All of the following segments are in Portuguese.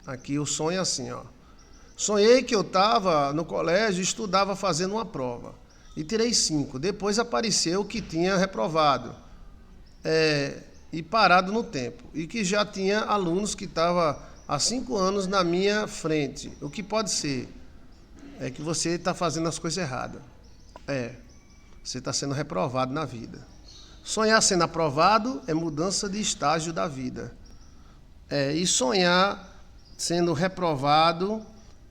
Aqui o sonho é assim, ó. Sonhei que eu estava no colégio e estudava fazendo uma prova. E tirei 5. Depois apareceu que tinha reprovado. E parado no tempo. E que já tinha alunos que estavam há 5 anos na minha frente. O que pode ser? É que você está fazendo as coisas erradas. Você está sendo reprovado na vida. Sonhar sendo aprovado é mudança de estágio da vida. E sonhar sendo reprovado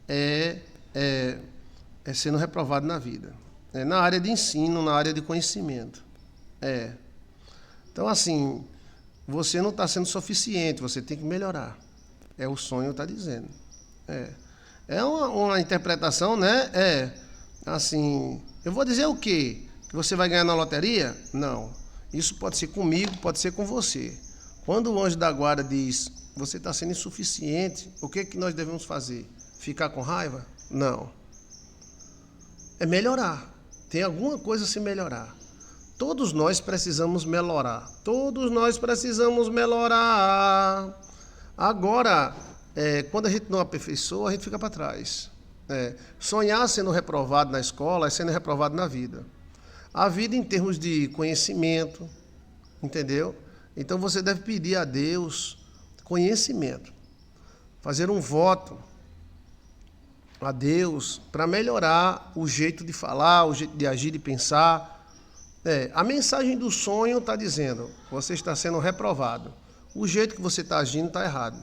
é sendo reprovado na vida. Na área de ensino, na área de conhecimento. Então, assim, você não está sendo suficiente, você tem que melhorar. O sonho está dizendo. É uma interpretação, né? Assim, eu vou dizer o quê? Que você vai ganhar na loteria? Não. Isso pode ser comigo, pode ser com você. Quando o anjo da guarda diz, você está sendo insuficiente, o que nós devemos fazer? Ficar com raiva? Não. É melhorar. Tem alguma coisa a se melhorar. Todos nós precisamos melhorar. Todos nós precisamos melhorar. Agora, quando a gente não aperfeiçoa, a gente fica para trás. Sonhar sendo reprovado na escola é sendo reprovado na vida. A vida em termos de conhecimento, entendeu? Então você deve pedir a Deus conhecimento. Fazer um voto a Deus para melhorar o jeito de falar, o jeito de agir, de pensar. A mensagem do sonho está dizendo, você está sendo reprovado. O jeito que você está agindo está errado.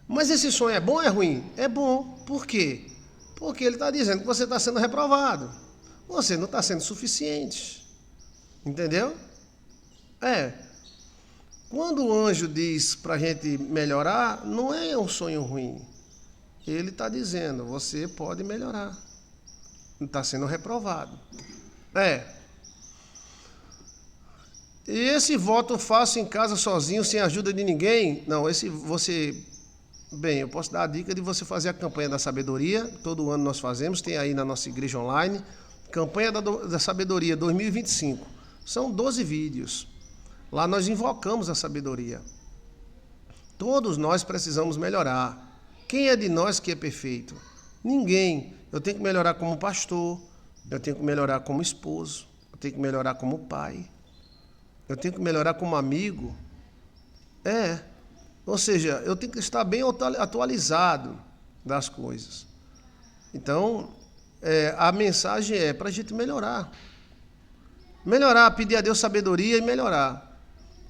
Mas esse sonho é bom ou é ruim? É bom. Por quê? Porque ele está dizendo que você está sendo reprovado. Você não está sendo suficiente. Entendeu? Quando o anjo diz para a gente melhorar, não é um sonho ruim. Ele está dizendo, você pode melhorar. Não está sendo reprovado. E esse voto eu faço em casa sozinho, sem ajuda de ninguém? Não, Bem, eu posso dar a dica de você fazer a campanha da sabedoria. Todo ano nós fazemos, tem aí na nossa igreja online. Campanha da Sabedoria 2025. São 12 vídeos. Lá nós invocamos a sabedoria. Todos nós precisamos melhorar. Quem é de nós que é perfeito? Ninguém. Eu tenho que melhorar como pastor, eu tenho que melhorar como esposo, eu tenho que melhorar como pai, eu tenho que melhorar como amigo. Ou seja, eu tenho que estar bem atualizado das coisas. Então, a mensagem é para a gente melhorar. Melhorar, pedir a Deus sabedoria e melhorar.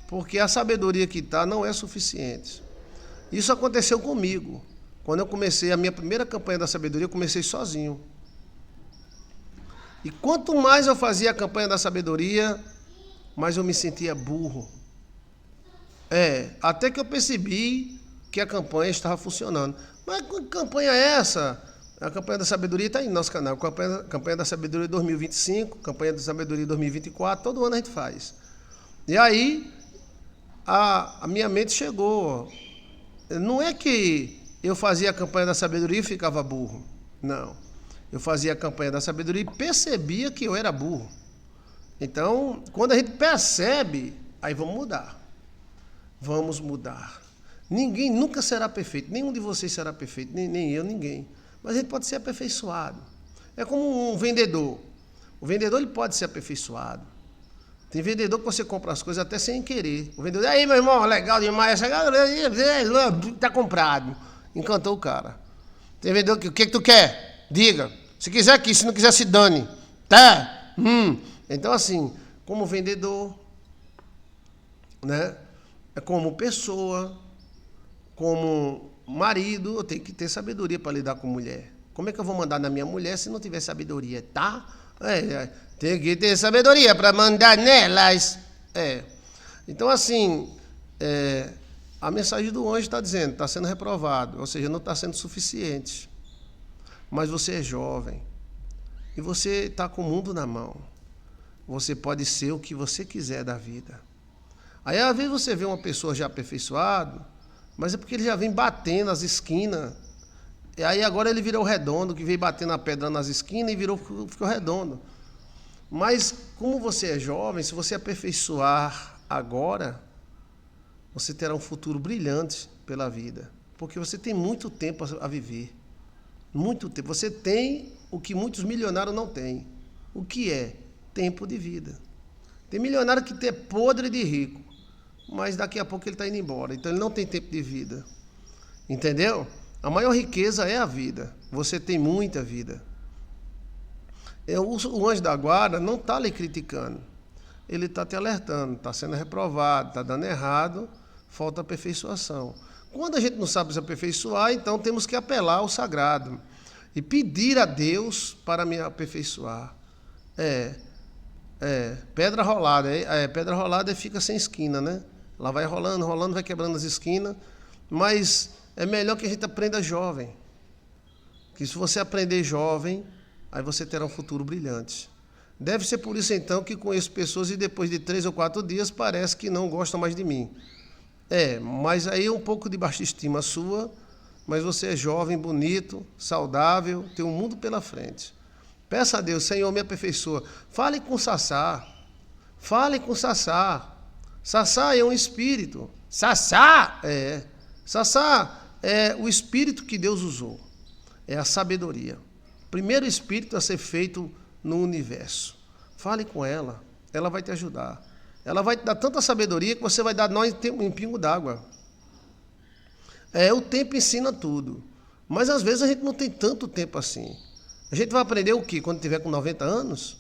Porque a sabedoria que está não é suficiente. Isso aconteceu comigo. Quando eu comecei a minha primeira campanha da sabedoria, eu comecei sozinho. E quanto mais eu fazia a campanha da sabedoria, mais eu me sentia burro. Até que eu percebi que a campanha estava funcionando. Mas que campanha é essa? A campanha da sabedoria está aí no nosso canal. Campanha da sabedoria 2025, campanha da sabedoria 2024, todo ano a gente faz. E aí, a minha mente chegou. Não é que eu fazia a campanha da sabedoria e ficava burro. Não. Eu fazia a campanha da sabedoria e percebia que eu era burro. Então, quando a gente percebe, aí vamos mudar. Vamos mudar. Ninguém nunca será perfeito. Nenhum de vocês será perfeito. Nem eu, ninguém. Mas a gente pode ser aperfeiçoado. É como um vendedor. O vendedor ele pode ser aperfeiçoado. Tem vendedor que você compra as coisas até sem querer. O vendedor, aí meu irmão, legal demais, essa galera tá comprado. Encantou o cara. Tem vendedor que, o que tu quer? Diga. Se quiser aqui, se não quiser se dane. Tá? Então assim, como vendedor, né? Como pessoa, como marido, eu tenho que ter sabedoria para lidar com mulher. Como é que eu vou mandar na minha mulher se não tiver sabedoria, tá? Tem que ter sabedoria para mandar nelas. Então, assim, a mensagem do anjo está dizendo, está sendo reprovado, ou seja, não está sendo suficiente. Mas você é jovem e você está com o mundo na mão. Você pode ser o que você quiser da vida. Aí, às vezes, você vê uma pessoa já aperfeiçoada, mas é porque ele já vem batendo as esquinas. E aí agora ele virou redondo, que veio batendo a pedra nas esquinas e ficou redondo. Mas como você é jovem, se você aperfeiçoar agora, você terá um futuro brilhante pela vida. porque você tem muito tempo a viver. Muito tempo. Você tem o que muitos milionários não têm. O que é? Tempo de vida. Tem milionário que é podre de rico, mas daqui a pouco ele está indo embora. Então ele não tem tempo de vida. Entendeu? A maior riqueza é a vida. Você tem muita vida. O anjo da guarda não está lhe criticando. Ele está te alertando, está sendo reprovado, está dando errado, falta aperfeiçoação. Quando a gente não sabe se aperfeiçoar, então temos que apelar ao sagrado e pedir a Deus para me aperfeiçoar. Pedra rolada. Pedra rolada fica sem esquina, né? Ela vai rolando, rolando, vai quebrando as esquinas. Mas é melhor que a gente aprenda jovem. Que se você aprender jovem, aí você terá um futuro brilhante. Deve ser por isso, então, que conheço pessoas e depois de 3 ou 4 dias parece que não gostam mais de mim. Mas aí é um pouco de baixa estima sua, mas você é jovem, bonito, saudável, tem um mundo pela frente. Peça a Deus, Senhor, me aperfeiçoa. Fale com Sassá. Fale com Sassá. Sassá é um espírito. Sassá é o espírito que Deus usou. É a sabedoria. O primeiro espírito a ser feito no universo. Fale com ela. Ela vai te ajudar. Ela vai te dar tanta sabedoria que você vai dar nó em pingo d'água. O tempo ensina tudo. Mas às vezes a gente não tem tanto tempo assim. A gente vai aprender o quê? Quando tiver com 90 anos?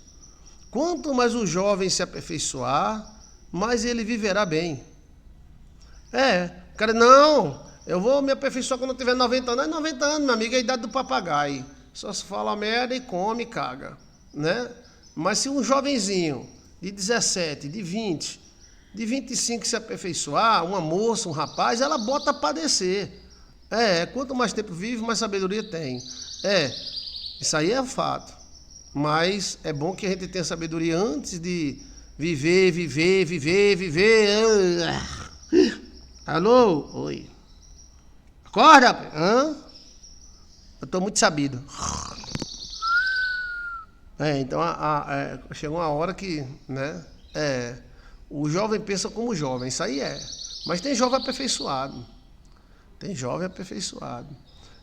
Quanto mais o jovem se aperfeiçoar, mais ele viverá bem. O cara, não, eu vou me aperfeiçoar quando eu tiver 90 anos. 90 anos, meu amigo, é a idade do papagaio. Só se fala merda e come e caga, né? Mas se um jovenzinho de 17, de 20, de 25 se aperfeiçoar, uma moça, um rapaz, ela bota para descer. Quanto mais tempo vive, mais sabedoria tem. Isso aí é fato. Mas é bom que a gente tenha sabedoria antes de viver. Alô? Oi. Acorda, rapaz. Eu estou muito sabido. Então chega uma hora que, né? O jovem pensa como jovem, isso aí é. Mas tem jovem aperfeiçoado.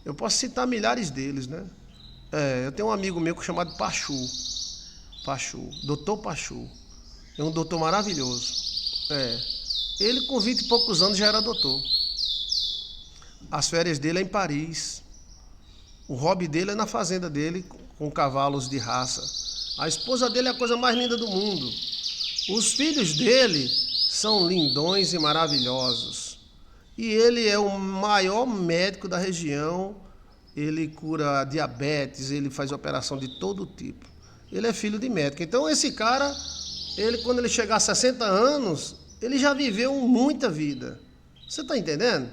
Eu posso citar milhares deles, né? Eu tenho um amigo meu chamado Pachu, doutor Pachu. É um doutor maravilhoso. Ele com 20 e poucos anos já era doutor. As férias dele é em Paris. O hobby dele é na fazenda dele, com cavalos de raça. A esposa dele é a coisa mais linda do mundo. Os filhos dele são lindões e maravilhosos. E ele é o maior médico da região. Ele cura diabetes, ele faz operação de todo tipo. Ele é filho de médico. Então esse cara, quando ele chegar a 60 anos, ele já viveu muita vida. Você está entendendo?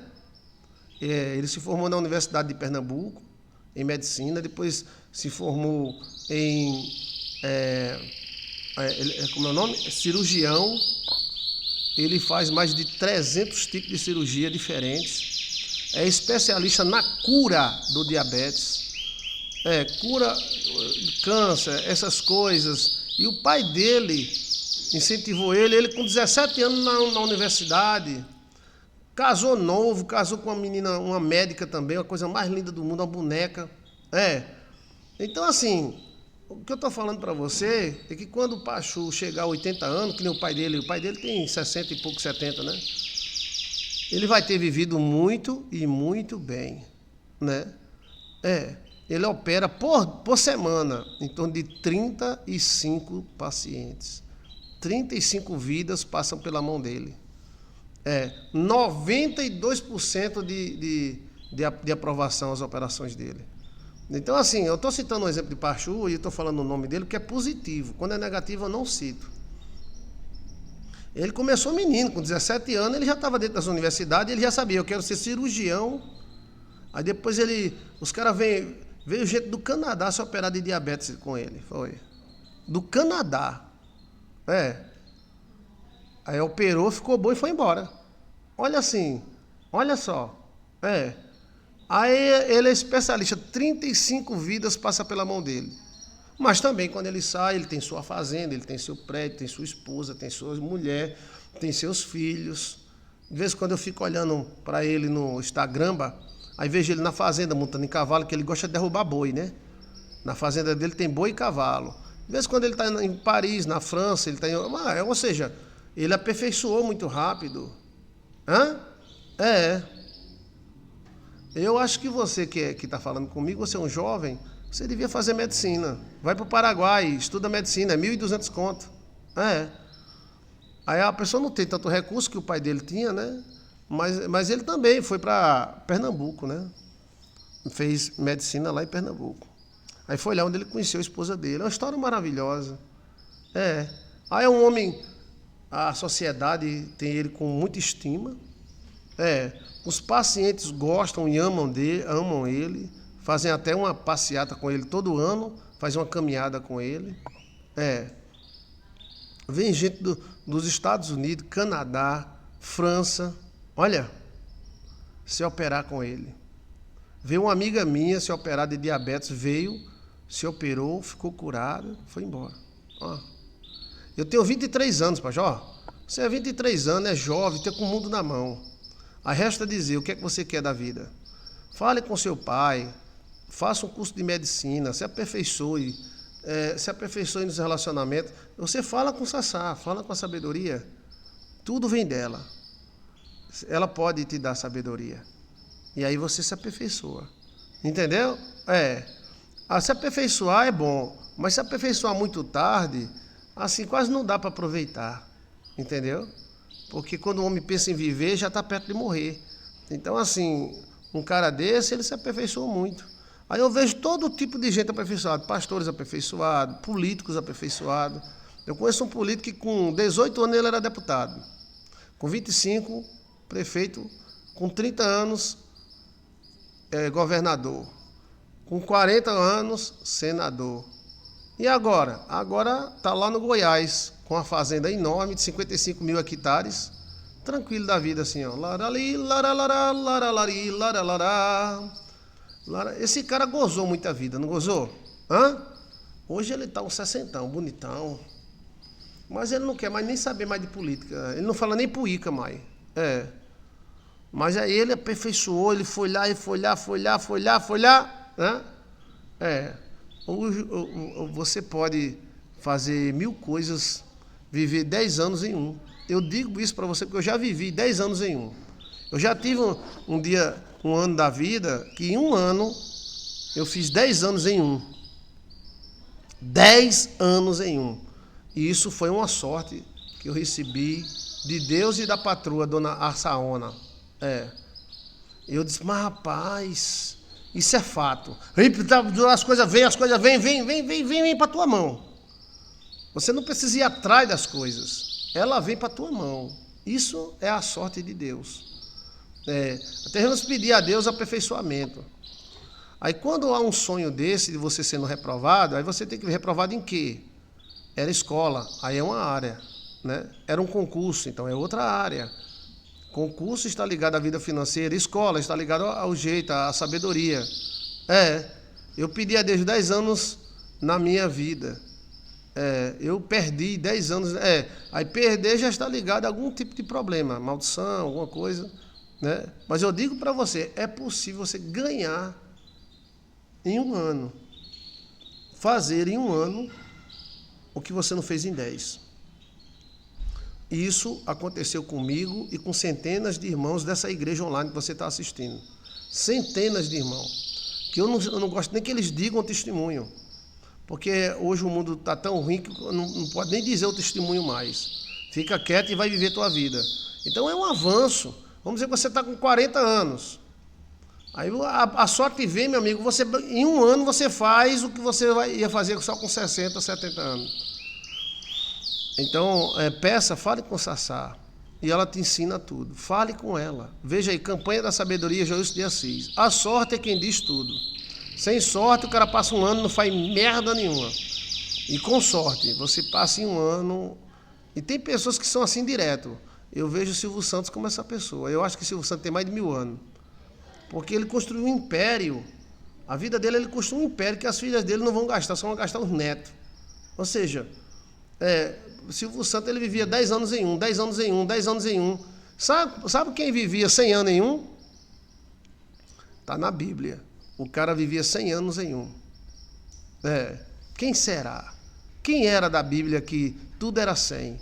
Ele se formou na Universidade de Pernambuco, em medicina, depois se formou em como é o nome? Cirurgião. Ele faz mais de 300 tipos de cirurgia diferentes. É especialista na cura do diabetes. Cura câncer, essas coisas. E o pai dele incentivou ele com 17 anos na universidade. Casou novo, casou com uma menina, uma médica também, uma coisa mais linda do mundo, uma boneca. Então, assim, o que eu estou falando para você é que quando o Pachu chegar a 80 anos, que nem o pai dele tem 60 e pouco, 70, né? Ele vai ter vivido muito e muito bem, né? Ele opera por semana em torno de 35 pacientes. 35 vidas passam pela mão dele. 92% de aprovação às operações dele. Então, assim, eu estou citando um exemplo de Pachu e estou falando o nome dele porque é positivo. Quando é negativo, eu não cito. Ele começou menino, com 17 anos, ele já estava dentro das universidades, ele já sabia, eu quero ser cirurgião. Aí depois os caras veio gente do Canadá se operar de diabetes com ele, foi. Do Canadá. Aí operou, ficou bom e foi embora. Olha assim, olha só. Aí ele é especialista, 35 vidas passa pela mão dele. Mas também quando ele sai, ele tem sua fazenda, ele tem seu prédio, tem sua esposa, tem sua mulher, tem seus filhos. De vez em quando eu fico olhando para ele no Instagram, Aí vejo ele na fazenda montando em cavalo, que ele gosta de derrubar boi, né? Na fazenda dele tem boi e cavalo. De vez em quando ele está em Paris, na França, ele está em... Ou seja, ele aperfeiçoou muito rápido. Hã? É. Eu acho que você que está falando comigo, você é um jovem, você devia fazer medicina. Vai para o Paraguai, estuda medicina, é 1.200 conto. É. Aí a pessoa não tem tanto recurso que o pai dele tinha, né? Mas ele também foi para Pernambuco, né? Fez medicina lá em Pernambuco. Aí foi lá onde ele conheceu a esposa dele. É uma história maravilhosa. É. Aí é um homem, a sociedade tem ele com muita estima. É. Os pacientes gostam e amam ele. Fazem até uma passeata com ele todo ano. Fazem uma caminhada com ele. É. Vem gente dos Estados Unidos, Canadá, França. Olha, se operar com ele. Veio uma amiga minha se operar de diabetes, veio, se operou, ficou curada, foi embora. Ó. Eu tenho 23 anos, Pajó. Você é 23 anos, é jovem, tem com o mundo na mão. Aí resta dizer o que é que você quer da vida. Fale com seu pai, faça um curso de medicina, se aperfeiçoe nos relacionamentos. Você fala com Sassá, fala com a sabedoria. Tudo vem dela. Ela pode te dar sabedoria. E aí você se aperfeiçoa. Entendeu? Se aperfeiçoar é bom, mas se aperfeiçoar muito tarde, assim, quase não dá para aproveitar. Entendeu? Porque quando o homem pensa em viver, já está perto de morrer. Então, assim, um cara desse, ele se aperfeiçoou muito. Aí eu vejo todo tipo de gente aperfeiçoada, pastores aperfeiçoados, políticos aperfeiçoados. Eu conheço um político que com 18 anos ele era deputado. Com 25, prefeito. Com 30 anos, governador. Com 40 anos, senador. E agora? Agora está lá no Goiás, com uma fazenda enorme de 55 mil hectares, tranquilo da vida, assim, ó. Larali, laralari, laralari, laralari. Esse cara gozou muita vida, não gozou? Hã? Hoje ele está um 60, bonitão. Mas ele não quer mais nem saber mais de política. Ele não fala nem puíca mais. Mas aí ele aperfeiçoou, ele foi lá, né? Você pode fazer 1000 coisas, viver 10 anos em um. Eu digo isso para você porque eu já vivi 10 anos em um. Eu já tive um ano da vida que em um ano eu fiz 10 anos em um. 10 anos em um. E isso foi uma sorte que eu recebi de Deus e da patroa, dona Arsaona. Eu disse, mas rapaz, isso é fato. As coisas vêm para tua mão. Você não precisa ir atrás das coisas. Ela vem para tua mão. Isso é a sorte de Deus. Até vamos pedir a Deus aperfeiçoamento. Aí quando há um sonho desse, de você sendo reprovado, aí você tem que ver reprovado em quê? Era escola, aí é uma área, né? Era um concurso, então é outra área. Concurso está ligado à vida financeira, escola está ligado ao jeito, à sabedoria. Eu pedi a Deus 10 anos na minha vida. Eu perdi 10 anos. Aí perder já está ligado a algum tipo de problema, maldição, alguma coisa, né? Mas eu digo para você, é possível você ganhar em um ano, fazer em um ano o que você não fez em 10. Isso aconteceu comigo e com centenas de irmãos dessa igreja online que você está assistindo. Centenas de irmãos. Que eu não gosto nem que eles digam o testemunho. Porque hoje o mundo está tão ruim que não pode nem dizer o testemunho mais. Fica quieto e vai viver a tua vida. Então é um avanço. Vamos dizer que você está com 40 anos. Aí a sorte vem, meu amigo, em um ano você faz o que você ia fazer só com 60, 70 anos. Então, fale com Sassá. E ela te ensina tudo. Fale com ela. Veja aí, campanha da sabedoria, Joilson de Assis. A sorte é quem diz tudo. Sem sorte, o cara passa um ano e não faz merda nenhuma. E com sorte, você passa em um ano... E tem pessoas que são assim direto. Eu vejo o Silvio Santos como essa pessoa. Eu acho que o Silvio Santos tem mais de 1000 anos. Porque ele construiu um império. A vida dele, ele construiu um império que as filhas dele não vão gastar, só vão gastar os netos. Ou seja... O Silvio Santos ele vivia 10 anos em um, 10 anos em um, 10 anos em um. Sabe quem vivia 100 anos em um? Está na Bíblia. O cara vivia 100 anos em um. Quem será? Quem era da Bíblia que tudo era 100?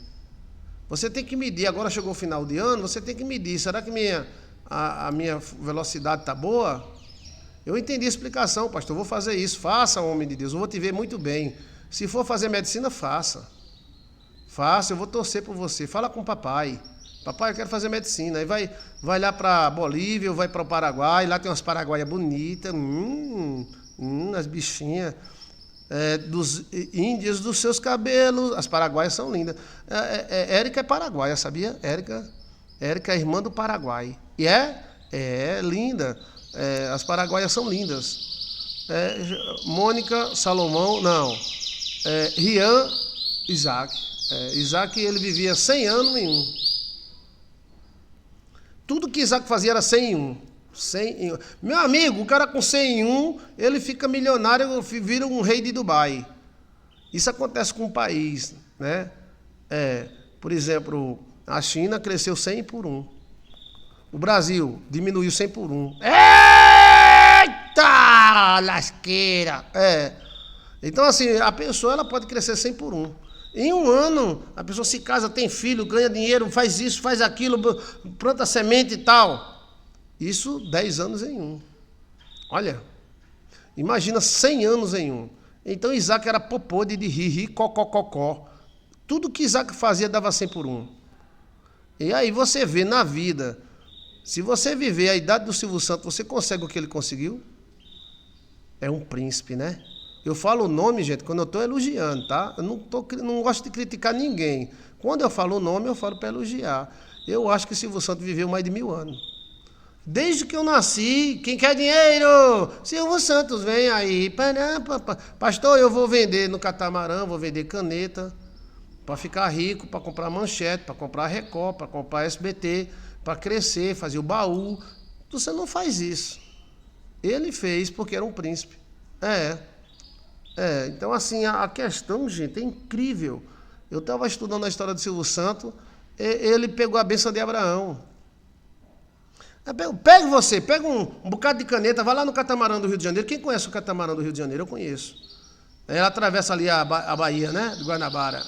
Você tem que medir. Agora chegou o final de ano, você tem que medir. Será que a minha velocidade está boa? Eu entendi a explicação, pastor. Eu vou fazer isso. Faça, homem de Deus. Eu vou te ver muito bem. Se for fazer medicina, faça. Faça, eu vou torcer por você. Fala com o papai. Papai, eu quero fazer medicina. Aí vai lá para Bolívia, ou vai para o Paraguai. Lá tem umas paraguaias bonitas. As bichinhas. Dos índios, dos seus cabelos. As paraguaias são lindas. Érica é paraguaia, sabia? Érica é irmã do Paraguai. E é linda. As paraguaias são lindas. Mônica, Salomão, não. Rian, Isaac. Isaac, ele vivia 100 anos em um. Tudo que Isaac fazia era 100 em um. 100 em um. Meu amigo, o cara com 100 em um, ele fica milionário, vira um rei de Dubai. Isso acontece com o país, né? Por exemplo, a China cresceu 100 por 1. O Brasil diminuiu 100 por 1. Eita, lasqueira! Então, assim, a pessoa ela pode crescer 100 por 1. Em um ano, a pessoa se casa, tem filho, ganha dinheiro, faz isso, faz aquilo, planta semente e tal. Isso 10 anos em um. Olha, imagina 100 anos em um. Então Isaac era popô de rir, cocó. Tudo que Isaac fazia dava 100 por 1. E aí você vê na vida, se você viver a idade do Silvio Santos, você consegue o que ele conseguiu? É um príncipe, né? Eu falo o nome, gente, quando eu estou elogiando, tá? Eu não gosto de criticar ninguém. Quando eu falo o nome, eu falo para elogiar. Eu acho que Silvio Santos viveu mais de 1000 anos. Desde que eu nasci, quem quer dinheiro? Silvio Santos, vem aí. Pastor, eu vou vender no catamarã, vou vender caneta, para ficar rico, para comprar manchete, para comprar Record, para comprar SBT, para crescer, fazer o baú. Você não faz isso. Ele fez porque era um príncipe. Então, assim, a questão, gente, é incrível. Eu estava estudando a história do Silvio Santos, ele pegou a bênção de Abraão. Pega um bocado de caneta, vai lá no catamarã do Rio de Janeiro. Quem conhece o catamarã do Rio de Janeiro? Eu conheço. Ela atravessa ali a Bahia, né? De Guanabara.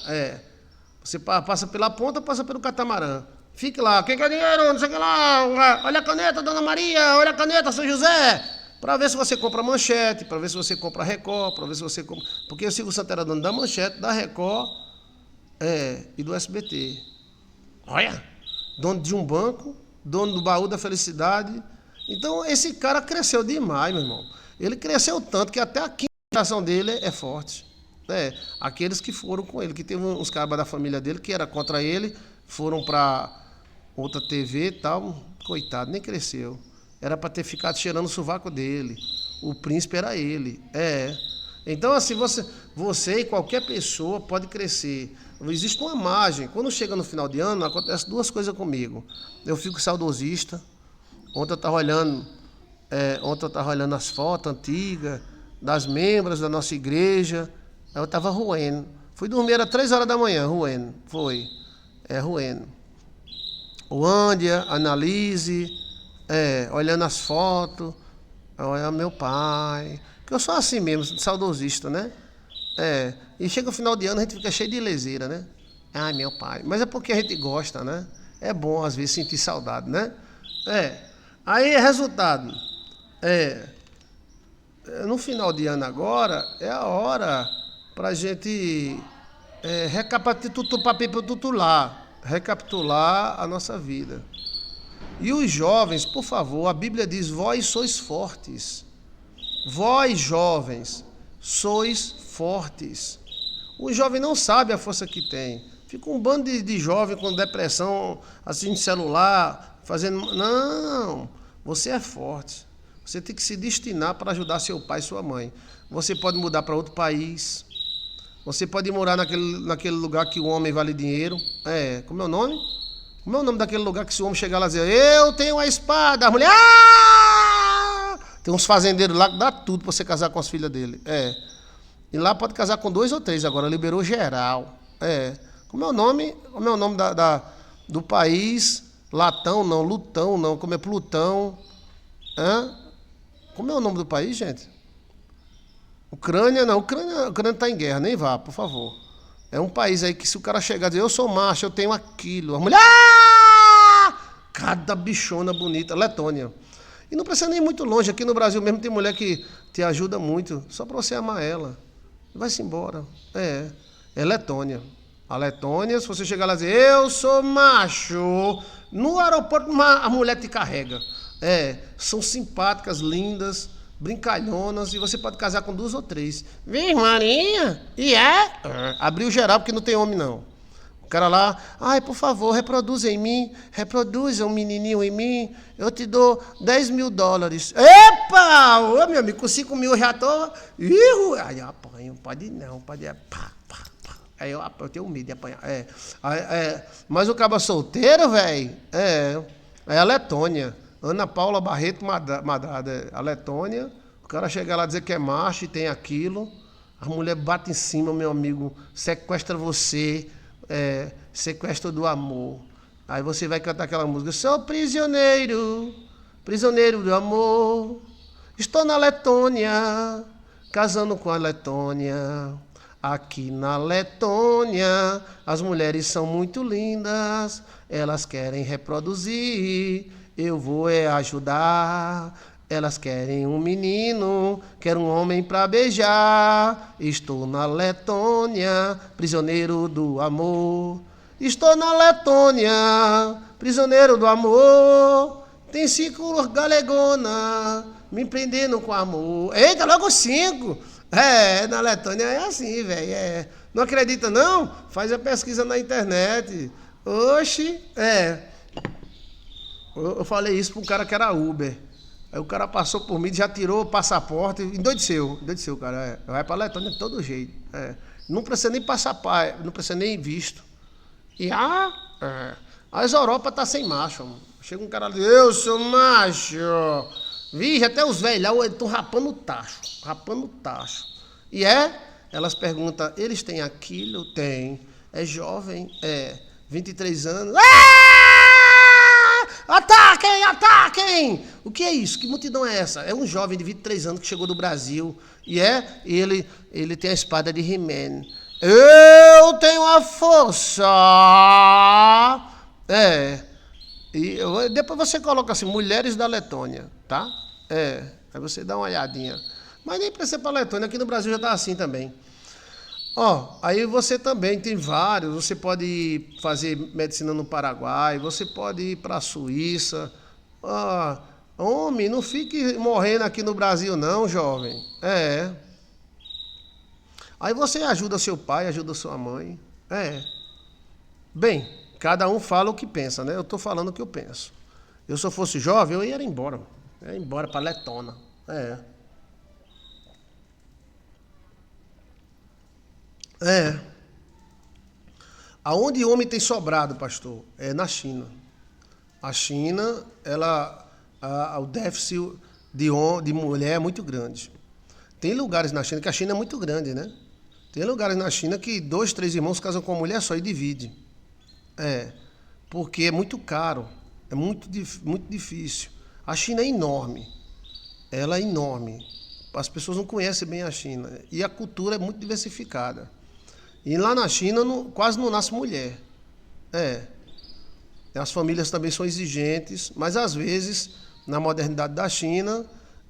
Você passa pela ponta, passa pelo catamarã. Fique lá. Quem quer dinheiro? Não sei o que lá. Olha a caneta, Dona Maria. Olha a caneta, São José. Para ver se você compra manchete, para ver se você compra Record, para ver se você compra... Porque o Silvio Santos era dono da manchete, da Record e do SBT. Olha, dono de um banco, dono do baú da felicidade. Então, esse cara cresceu demais, meu irmão. Ele cresceu tanto que até a quinta geração dele é forte. Aqueles que foram com ele, que teve uns cabas da família dele que era contra ele, foram para outra TV e tal. Coitado, nem cresceu. Era para ter ficado cheirando o sovaco dele. O príncipe era ele. Então, assim, você e qualquer pessoa pode crescer. Existe uma margem. Quando chega no final de ano, acontece duas coisas comigo. Eu fico saudosista. Ontem eu estava olhando as fotos antigas das membros da nossa igreja. Eu estava roendo. Fui dormir, era 3 horas da manhã, roendo. Foi. Roendo. O Ândia, Analise... olhando as fotos, olha meu pai, que eu sou assim mesmo, saudosista, né? E chega o final de ano, a gente fica cheio de leseira, né? Ai, meu pai. Mas é porque a gente gosta, né? É bom, às vezes, sentir saudade, né? Aí, resultado, no final de ano agora, é a hora pra gente recapitular a nossa vida. E os jovens, por favor, a Bíblia diz, vós sois fortes. Vós, jovens, sois fortes. O jovem não sabe a força que tem. Fica um bando de jovem com depressão, assim, de celular, fazendo... Não, você é forte. Você tem que se destinar para ajudar seu pai e sua mãe. Você pode mudar para outro país. Você pode morar naquele lugar que o homem vale dinheiro. Como é o nome? Como é o nome daquele lugar que se o homem chegar lá e dizer, eu tenho a espada, a mulher... Tem uns fazendeiros lá que dá tudo para você casar com as filhas dele. E lá pode casar com 2 ou 3, agora liberou geral. Como é o nome do país? Latão não, Lutão não, como é Plutão. Como é o nome do país, gente? Ucrânia, não. Ucrânia está em guerra, nem vá, por favor. É um país aí que se o cara chegar e dizer, eu sou macho, eu tenho aquilo. A mulher, cada bichona bonita. Letônia. E não precisa nem ir muito longe. Aqui no Brasil mesmo tem mulher que te ajuda muito. Só para você amar ela. Vai-se embora. É Letônia. A Letônia, se você chegar lá e dizer, eu sou macho, no aeroporto a mulher te carrega. São simpáticas, lindas, brincalhonas, e você pode casar com 2 ou 3. Vem, Marinha? Abriu geral porque não tem homem, não. O cara lá, ai, por favor, reproduza em mim, reproduza um menininho em mim, eu te dou $10.000. Epa! Ô, meu amigo, com 5 mil eu já tô... Aí eu apanho, pode não, pode... Pá. Aí eu tenho medo de apanhar. Mas o caba solteiro, velho, é a Letônia. Ana Paula Barreto Madrada, a Letônia. O cara chega lá e dizer que é macho e tem aquilo. A mulher bate em cima, meu amigo, sequestra você, sequestro do amor. Aí você vai cantar aquela música, sou prisioneiro, prisioneiro do amor. Estou na Letônia, casando com a Letônia. Aqui na Letônia, as mulheres são muito lindas, elas querem reproduzir, eu vou ajudar. Elas querem um menino, quero um homem pra beijar. Estou na Letônia, prisioneiro do amor. Estou na Letônia, prisioneiro do amor. Tem 5 galegona, me prendendo com amor. Eita, logo 5! Na Letônia é assim, velho. Não acredita, não? Faz a pesquisa na internet. Oxi, Eu falei isso para um cara que era Uber. Aí o cara passou por mim, já tirou o passaporte, endoideceu, cara. Vai para Letônia de todo jeito. Não precisa nem passaporte, não precisa nem visto. E as Europa tá sem macho, mano. Chega um cara ali, eu sou macho. Vixe, até os velhos lá estão rapando o tacho. E elas perguntam, eles têm aquilo? Tem. É jovem? 23 anos. Ataquem! O que é isso? Que multidão é essa? É um jovem de 23 anos que chegou do Brasil. E ele tem a espada de He-Man. Eu tenho a força! E depois você coloca assim, mulheres da Letônia, tá? Aí você dá uma olhadinha. Mas nem precisa ser para a Letônia, aqui no Brasil já tá assim também. Aí você também tem vários, você pode fazer medicina no Paraguai, você pode ir para a Suíça. Homem, não fique morrendo aqui no Brasil não, jovem. Aí você ajuda seu pai, ajuda sua mãe. Bem, cada um fala o que pensa, né? Eu estou falando o que eu penso. Se eu fosse jovem, eu ia embora. Eu ia embora para Letônia. Aonde o homem tem sobrado, pastor? É na China. A China, o déficit de mulher é muito grande. Tem lugares na China, que a China é muito grande, né? Tem lugares na China que 2, 3 irmãos casam com uma mulher só e dividem. Porque é muito caro, é muito difícil. A China é enorme, ela é enorme. As pessoas não conhecem bem a China. E a cultura é muito diversificada. E lá na China quase não nasce mulher. As famílias também são exigentes, mas às vezes, na modernidade da China,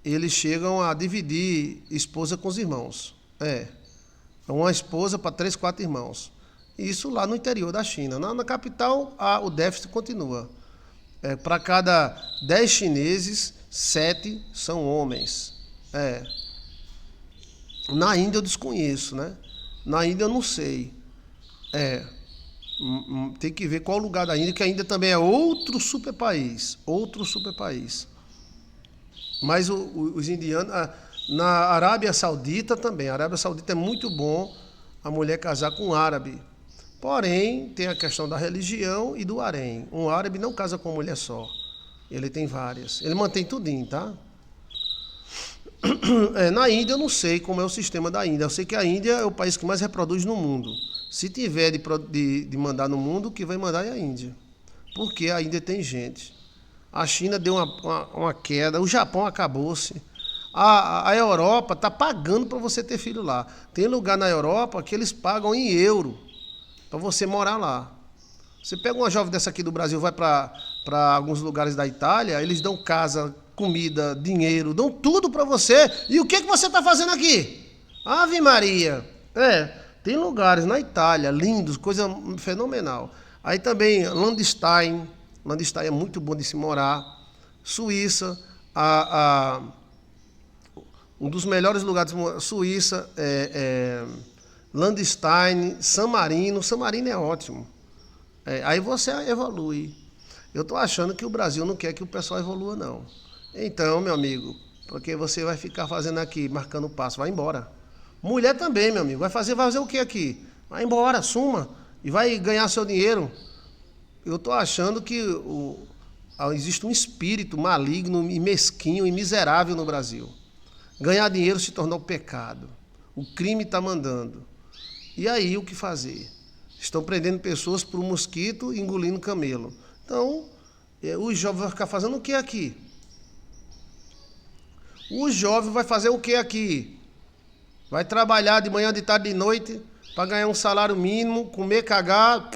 eles chegam a dividir esposa com os irmãos. Uma esposa para 3, 4 irmãos. Isso lá no interior da China. Na capital, o déficit continua. Para cada 10 chineses, 7 são homens. Na Índia eu desconheço, né? Na Índia eu não sei. Tem que ver qual lugar da Índia, que a Índia também é outro super país. Mas os indianos... Na Arábia Saudita também. A Arábia Saudita é muito bom a mulher casar com um árabe. Porém, tem a questão da religião e do harém. Um árabe não casa com uma mulher só. Ele tem várias. Ele mantém tudinho, tá? Na Índia eu não sei como é o sistema da Índia. Eu sei que a Índia é o país que mais reproduz no mundo. Se tiver de mandar no mundo, o que vai mandar é a Índia. Porque a Índia tem gente. A China deu uma queda. O Japão acabou-se. A Europa está pagando para você ter filho lá. Tem lugar na Europa que eles pagam em euro para você morar lá. Você pega uma jovem dessa aqui do Brasil, vai para alguns lugares da Itália, eles dão casa, comida, dinheiro, dão tudo para você. E o que você está fazendo aqui? Ave Maria! Tem lugares na Itália, lindos, coisa fenomenal. Aí também Landstein é muito bom de se morar. Suíça, um dos melhores lugares de morar, Suíça, Landstein, San Marino é ótimo. Aí você evolui. Eu estou achando que o Brasil não quer que o pessoal evolua, não. Então, meu amigo, porque você vai ficar fazendo aqui, marcando passo, vai embora. Mulher também, meu amigo, vai fazer o que aqui? Vai embora, suma, e vai ganhar seu dinheiro. Eu estou achando que existe um espírito maligno e mesquinho e miserável no Brasil. Ganhar dinheiro se tornou pecado. O crime está mandando. E aí, o que fazer? Estão prendendo pessoas por um mosquito e engolindo camelo. Então, o jovem vai ficar fazendo o que aqui? O jovem vai fazer o que aqui? Vai trabalhar de manhã, de tarde, de noite, para ganhar um salário mínimo, comer, cagar,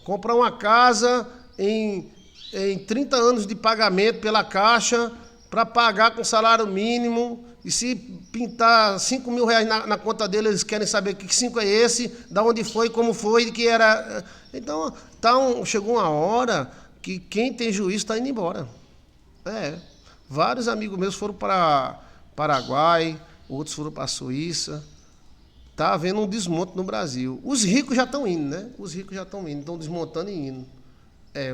comprar uma casa em 30 anos de pagamento pela Caixa, para pagar com salário mínimo. E se pintar 5 mil reais na conta dele, eles querem saber que 5 é esse, da onde foi, como foi, que era. Então, chegou uma hora que quem tem juízo está indo embora. Vários amigos meus foram para Paraguai, outros foram para a Suíça. Está havendo um desmonte no Brasil. Os ricos já estão indo, né? Os ricos já estão indo, estão desmontando e indo.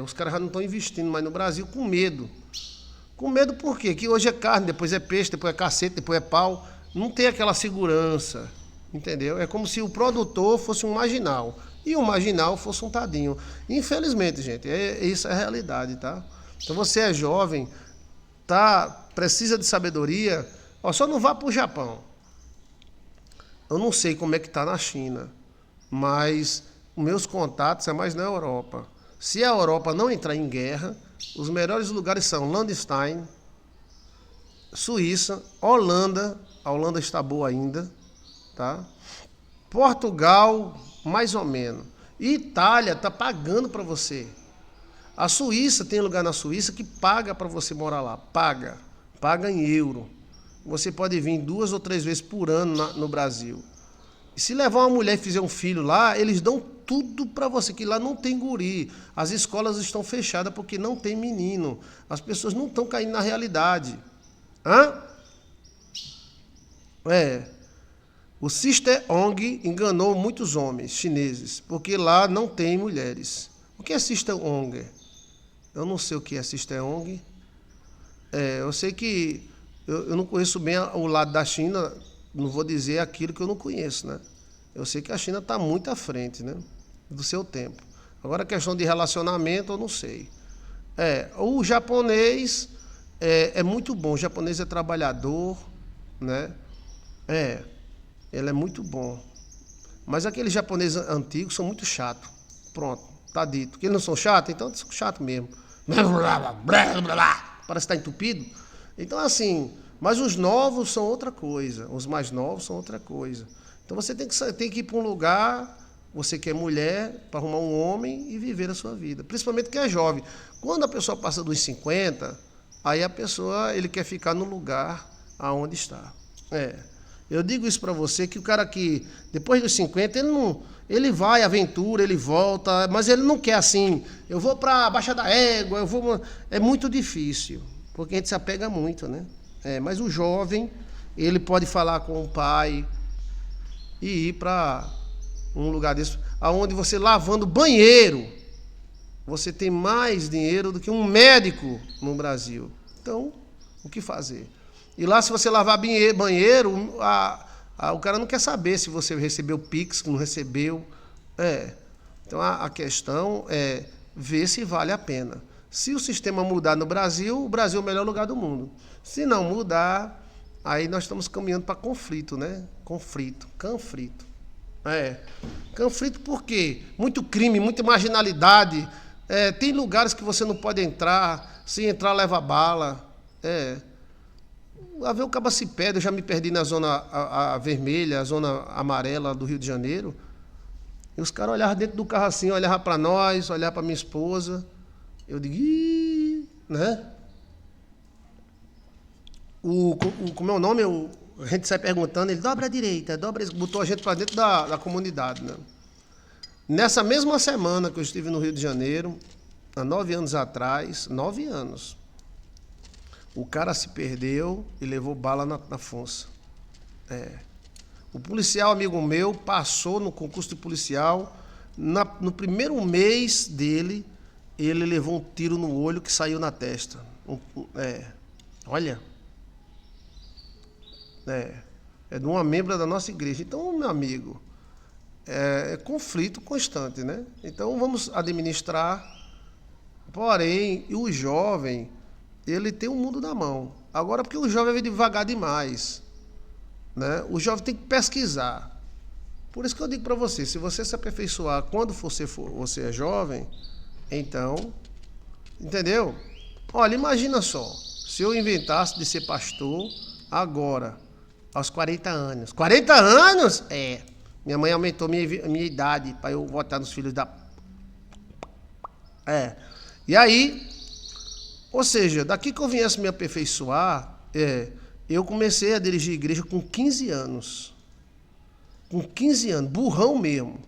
Os caras já não estão investindo mais no Brasil com medo. Com medo por quê? Que hoje é carne, depois é peixe, depois é cacete, depois é pau. Não tem aquela segurança, entendeu? É como se o produtor fosse um marginal e o marginal fosse um tadinho. Infelizmente, gente, isso é a realidade, tá? Então você é jovem, precisa de sabedoria, só não vá para o Japão. Eu não sei como é que está na China, mas os meus contatos é mais na Europa. Se a Europa não entrar em guerra, os melhores lugares são Landstein, Suíça, Holanda. A Holanda está boa ainda, tá? Portugal, mais ou menos. Itália está pagando para você. A Suíça, tem lugar na Suíça que paga para você morar lá. Paga em euro. Você pode vir 2 ou 3 vezes por ano no Brasil. E se levar uma mulher e fizer um filho lá, eles dão tudo para você, que lá não tem guri. As escolas estão fechadas porque não tem menino. As pessoas não estão caindo na realidade. O Sister Ong enganou muitos homens chineses, porque lá não tem mulheres. O que é Sister Ong? Eu não sei o que é Sister Ong. Eu sei que eu não conheço bem o lado da China, não vou dizer aquilo que eu não conheço, né? Eu sei que a China está muito à frente, né, do seu tempo. Agora, a questão de relacionamento, eu não sei. O japonês é muito bom. O japonês é trabalhador, né? Ele é muito bom. Mas aqueles japoneses antigos são muito chatos. Pronto, tá dito. Que eles não são chatos, então eles são chatos mesmo. Parece que está entupido. Então, assim, mas os novos são outra coisa. Os mais novos são outra coisa. Então você tem que ir para um lugar, você que é mulher, para arrumar um homem e viver a sua vida. Principalmente que é jovem. Quando a pessoa passa dos 50, aí ele quer ficar no lugar aonde está. Eu digo isso para você, que o cara que, depois dos 50, ele vai, aventura, ele volta, mas ele não quer assim, eu vou para a Baixa da Égua, é muito difícil, porque a gente se apega muito, né? Mas o jovem, ele pode falar com o pai e ir para um lugar desse, onde você lavando banheiro, você tem mais dinheiro do que um médico no Brasil. Então, o que fazer? E lá, se você lavar banheiro, o cara não quer saber se você recebeu Pix, se não recebeu. Então, a questão é ver se vale a pena. Se o sistema mudar no Brasil, o Brasil é o melhor lugar do mundo. Se não mudar, aí nós estamos caminhando para conflito, né? Canfrito. Canfrito por quê? Muito crime, muita marginalidade. Tem lugares que você não pode entrar. Se entrar, leva bala. A ver o cabo se perde, eu já me perdi na zona a vermelha, a zona amarela do Rio de Janeiro. E os caras olhavam dentro do carro assim, olhavam para nós, olhavam para minha esposa. Eu digo, ih, né? Como é o nome? A gente sai perguntando, ele dobra a direita, botou a gente para dentro da comunidade, né? Nessa mesma semana que eu estive no Rio de Janeiro, há 9 anos atrás, 9 anos, o cara se perdeu e levou bala na fonça. O policial, amigo meu, passou no concurso de policial. No primeiro mês dele, ele levou um tiro no olho que saiu na testa. Olha. É de uma membra da nossa igreja. Então, meu amigo, é conflito constante, né? Então, vamos administrar. Porém, o jovem, ele tem o mundo na mão. Agora, porque o jovem vai devagar demais, né? O jovem tem que pesquisar. Por isso que eu digo para você, se você se aperfeiçoar quando você é jovem, então, entendeu? Olha, imagina só, se eu inventasse de ser pastor agora, aos 40 anos. 40 anos? Minha mãe aumentou minha idade para eu votar nos filhos da... E aí, ou seja, daqui que eu viesse me aperfeiçoar, eu comecei a dirigir igreja com 15 anos. Com 15 anos, burrão mesmo.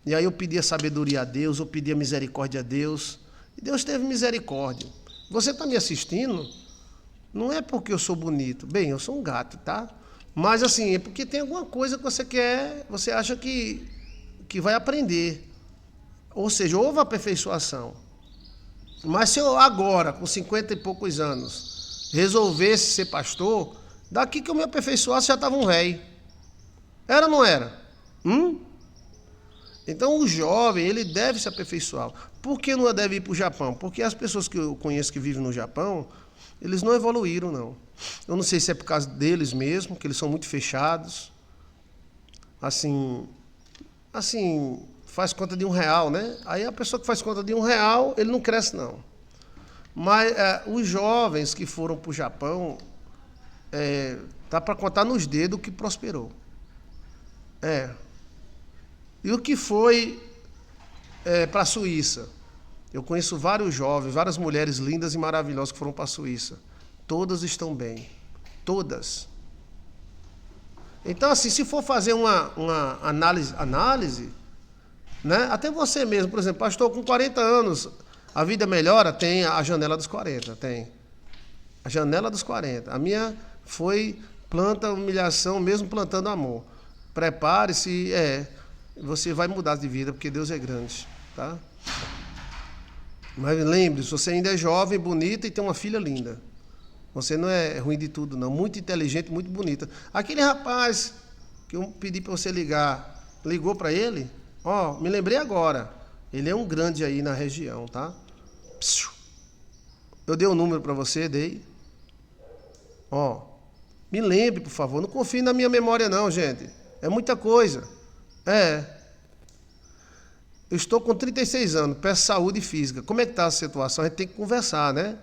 E aí eu pedia sabedoria a Deus, eu pedia misericórdia a Deus. E Deus teve misericórdia. Você está me assistindo? Não é porque eu sou bonito. Bem, eu sou um gato, tá? Mas assim, é porque tem alguma coisa que você quer, você acha que vai aprender. Ou seja, houve aperfeiçoação. Mas se eu agora, com 50 e poucos anos, resolvesse ser pastor, daqui que eu me aperfeiçoasse já estava um rei. Era ou não era? Então o jovem, ele deve se aperfeiçoar. Por que não deve ir para o Japão? Porque as pessoas que eu conheço que vivem no Japão, eles não evoluíram, não. Eu não sei se é por causa deles mesmo, que eles são muito fechados. Assim, faz conta de R$1, né? Aí a pessoa que faz conta de R$1, ele não cresce, não. Mas os jovens que foram para o Japão, tá para contar nos dedos o que prosperou. E o que foi para a Suíça? Eu conheço vários jovens, várias mulheres lindas e maravilhosas que foram para a Suíça. Todas estão bem. Todas. Então, assim, se for fazer uma análise, né? Até você mesmo, por exemplo, pastor, com 40 anos, a vida melhora? Tem a janela dos 40, tem. A janela dos 40. A minha foi planta humilhação, mesmo plantando amor. Prepare-se, você vai mudar de vida, porque Deus é grande, tá? Mas lembre-se, você ainda é jovem, bonita e tem uma filha linda. Você não é ruim de tudo, não. Muito inteligente, muito bonita. Aquele rapaz que eu pedi para você ligar, ligou para ele? Me lembrei agora. Ele é um grande aí na região, tá? Eu dei o número para você, dei. Me lembre, por favor. Não confie na minha memória, não, gente. É muita coisa. Eu estou com 36 anos, peço saúde física. Como é que está a situação? A gente tem que conversar, né?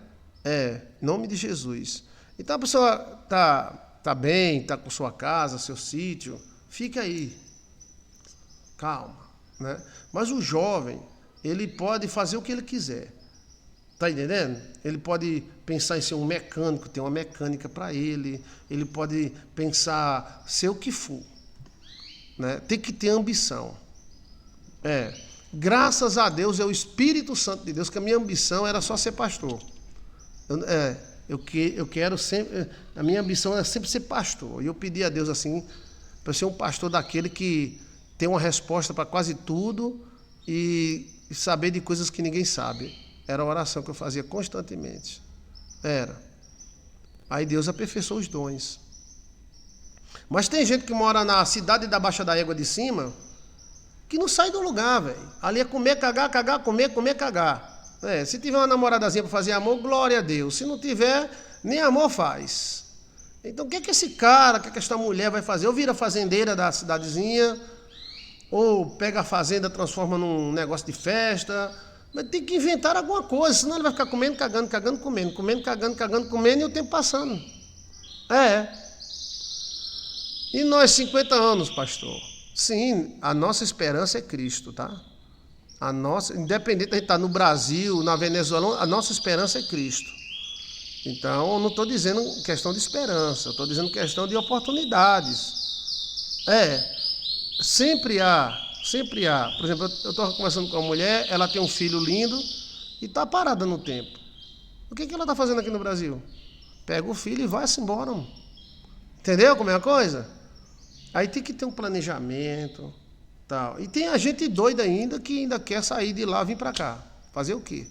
Em nome de Jesus. Então a pessoa tá bem, está com sua casa, seu sítio, fica aí. Calma, né? Mas o jovem, ele pode fazer o que ele quiser. Tá entendendo? Ele pode pensar em ser um mecânico, ter uma mecânica para ele. Ele pode pensar ser o que for, né? Tem que ter ambição. Graças a Deus é o Espírito Santo de Deus, que a minha ambição era só ser pastor. Eu quero sempre, a minha ambição é sempre ser pastor. E eu pedi a Deus assim, para ser um pastor daquele que tem uma resposta para quase tudo e saber de coisas que ninguém sabe. Era a oração que eu fazia constantemente. Aí Deus aperfeiçoou os dons. Mas tem gente que mora na cidade da Baixa da Égua de Cima, que não sai do lugar, velho. Ali é comer, cagar, comer, cagar. Se tiver uma namoradazinha para fazer amor, glória a Deus. Se não tiver, nem amor faz. Então, o que esse cara, o que esta mulher vai fazer? Ou vira fazendeira da cidadezinha, ou pega a fazenda, transforma num negócio de festa. Mas tem que inventar alguma coisa, senão ele vai ficar comendo, cagando, comendo, cagando, comendo, e o tempo passando. É. E nós, 50 anos, pastor? Sim, a nossa esperança é Cristo, tá? A nossa, independente de a gente estar no Brasil, na Venezuela, a nossa esperança é Cristo. Então, eu não estou dizendo questão de esperança, eu estou dizendo questão de oportunidades. Sempre há, sempre há. Por exemplo, eu estou conversando com uma mulher, ela tem um filho lindo e está parada no tempo. O que ela está fazendo aqui no Brasil? Pega o filho e vai-se embora. Mano. Entendeu como é a coisa? Aí tem que ter um planejamento, tal. E tem a gente doida ainda que ainda quer sair de lá e vir para cá. Fazer o quê?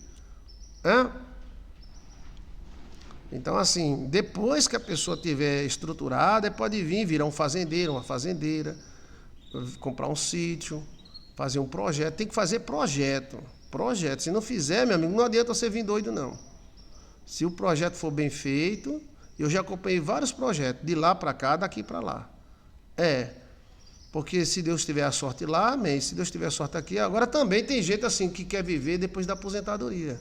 Então, assim, depois que a pessoa tiver estruturada, pode vir, virar um fazendeiro, uma fazendeira, comprar um sítio, fazer um projeto. Tem que fazer projeto. Projeto. Se não fizer, meu amigo, não adianta você vir doido, não. Se o projeto for bem feito, eu já acompanhei vários projetos, de lá para cá, daqui para lá. Porque se Deus tiver a sorte lá, amém. Se Deus tiver a sorte aqui, agora também tem gente assim que quer viver depois da aposentadoria.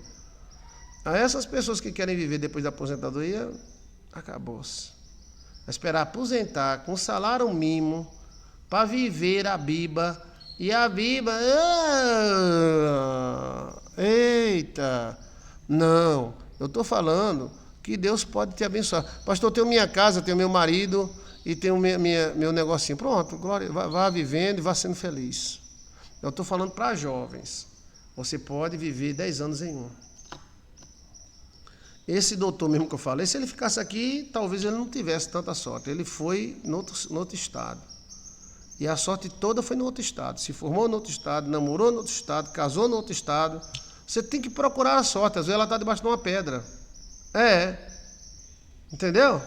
A essas pessoas que querem viver depois da aposentadoria, acabou-se. Vai esperar aposentar com salário mínimo para viver a biba. E a biba... eita! Não, eu estou falando que Deus pode te abençoar. Pastor, eu tenho minha casa, tenho meu marido e tenho meu negocinho. Pronto, glória, vá vivendo e vá sendo feliz. Eu estou falando para jovens. Você pode viver 10 anos em um. Esse doutor mesmo que eu falei, se ele ficasse aqui, talvez ele não tivesse tanta sorte. Ele foi no outro estado. E a sorte toda foi no outro estado. Se formou no outro estado, namorou no outro estado, casou no outro estado. Você tem que procurar a sorte. Às vezes ela está debaixo de uma pedra. Entendeu?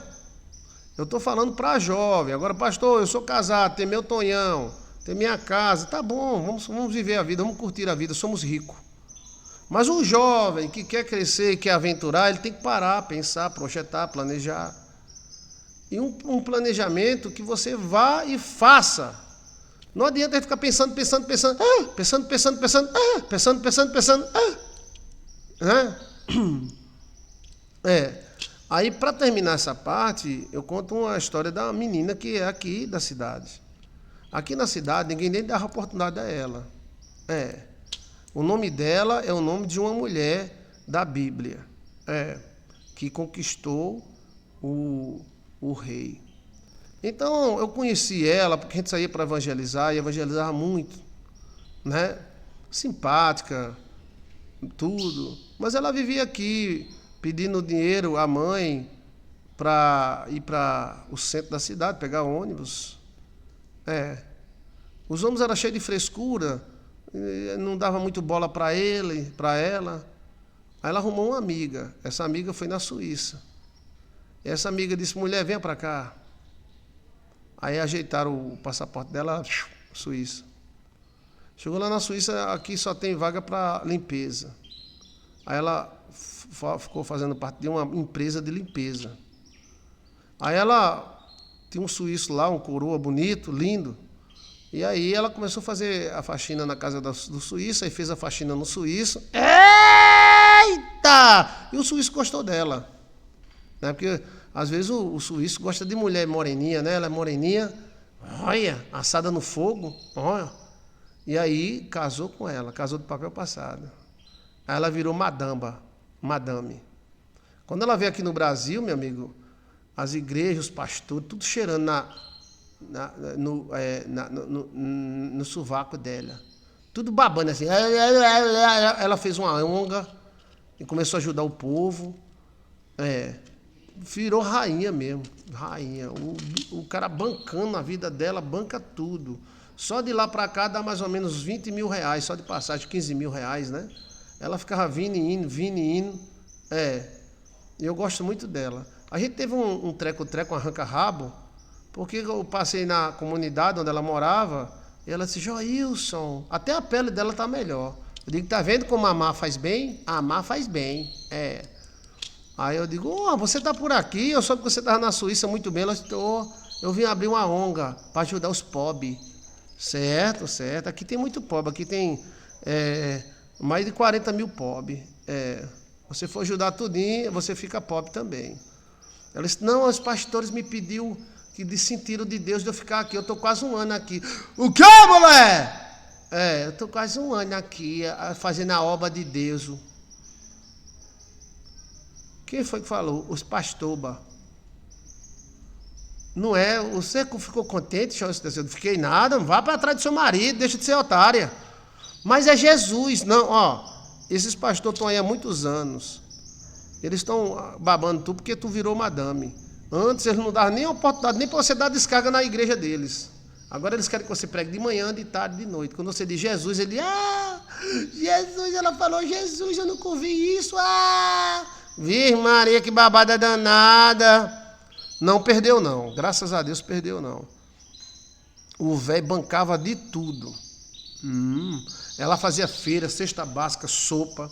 Eu estou falando para jovem. Agora, pastor, eu sou casado, tenho meu tonhão, tenho minha casa. Tá bom, vamos viver a vida, vamos curtir a vida, somos ricos. Mas um jovem que quer crescer e quer aventurar, ele tem que parar, pensar, projetar, planejar. E um planejamento que você vá e faça. Não adianta ficar pensando. Aí, para terminar essa parte, eu conto uma história da menina que é aqui da cidade. Aqui na cidade, ninguém nem dava oportunidade a ela. O nome dela é o nome de uma mulher da Bíblia, que conquistou o rei. Então, eu conheci ela, porque a gente saía para evangelizar, e evangelizava muito, né? Simpática, tudo. Mas ela vivia aqui, pedindo dinheiro à mãe para ir para o centro da cidade, pegar ônibus. Os homens eram cheios de frescura, não dava muito bola para ele, para ela. Aí ela arrumou uma amiga. Essa amiga foi na Suíça. E essa amiga disse, mulher, venha para cá. Aí ajeitaram o passaporte dela, Suíça. Chegou lá na Suíça, aqui só tem vaga para limpeza. Aí ela ficou fazendo parte de uma empresa de limpeza. Aí ela tinha um suíço lá, um coroa bonito, lindo. E aí ela começou a fazer a faxina na casa do suíço, aí fez a faxina no suíço. Eita! E o suíço gostou dela. Né? Porque às vezes o suíço gosta de mulher moreninha, né? Ela é moreninha, olha, assada no fogo, olha. E aí casou com ela, casou do papel passado. Aí ela virou madame. Quando ela veio aqui no Brasil, meu amigo, as igrejas, os pastores, tudo cheirando no sovaco dela. Tudo babando assim. Ela fez uma onga e começou a ajudar o povo. Virou rainha mesmo. Rainha. O cara bancando a vida dela, banca tudo. Só de lá para cá dá mais ou menos 20 mil reais, só de passagem, 15 mil reais, né? Ela ficava vindo e indo. E eu gosto muito dela. A gente teve um treco-treco, um arranca-rabo, porque eu passei na comunidade onde ela morava, e ela disse, Joilson, até a pele dela tá melhor. Eu digo, tá vendo como amar faz bem? Amar faz bem, Aí eu digo, você tá por aqui, eu soube que você estava na Suíça muito bem. Ela disse, eu vim abrir uma ONG para ajudar os pobres. Certo. Aqui tem muito pobre, aqui tem mais de 40 mil pobres. Você for ajudar tudinho, você fica pobre também. Ela disse, não, os pastores me pediu que sentiram de Deus de eu ficar aqui. Eu estou quase um ano aqui. O quê, mulher? Eu estou quase um ano aqui, fazendo a obra de Deus. Quem foi que falou? Os pastoba. Não é? Você ficou contente? Eu não fiquei nada. Vá para trás do seu marido, deixa de ser otária. Mas é Jesus. Não, ó. Esses pastores estão aí há muitos anos. Eles estão babando tu porque tu virou madame. Antes eles não davam nem oportunidade, nem para você dar descarga na igreja deles. Agora eles querem que você pregue de manhã, de tarde, de noite. Quando você diz Jesus, ele... Jesus, ela falou Jesus, eu nunca ouvi isso. Virgem Maria, que babada danada. Não perdeu não, graças a Deus perdeu não. O velho bancava de tudo. Ela fazia feira, cesta básica, sopa.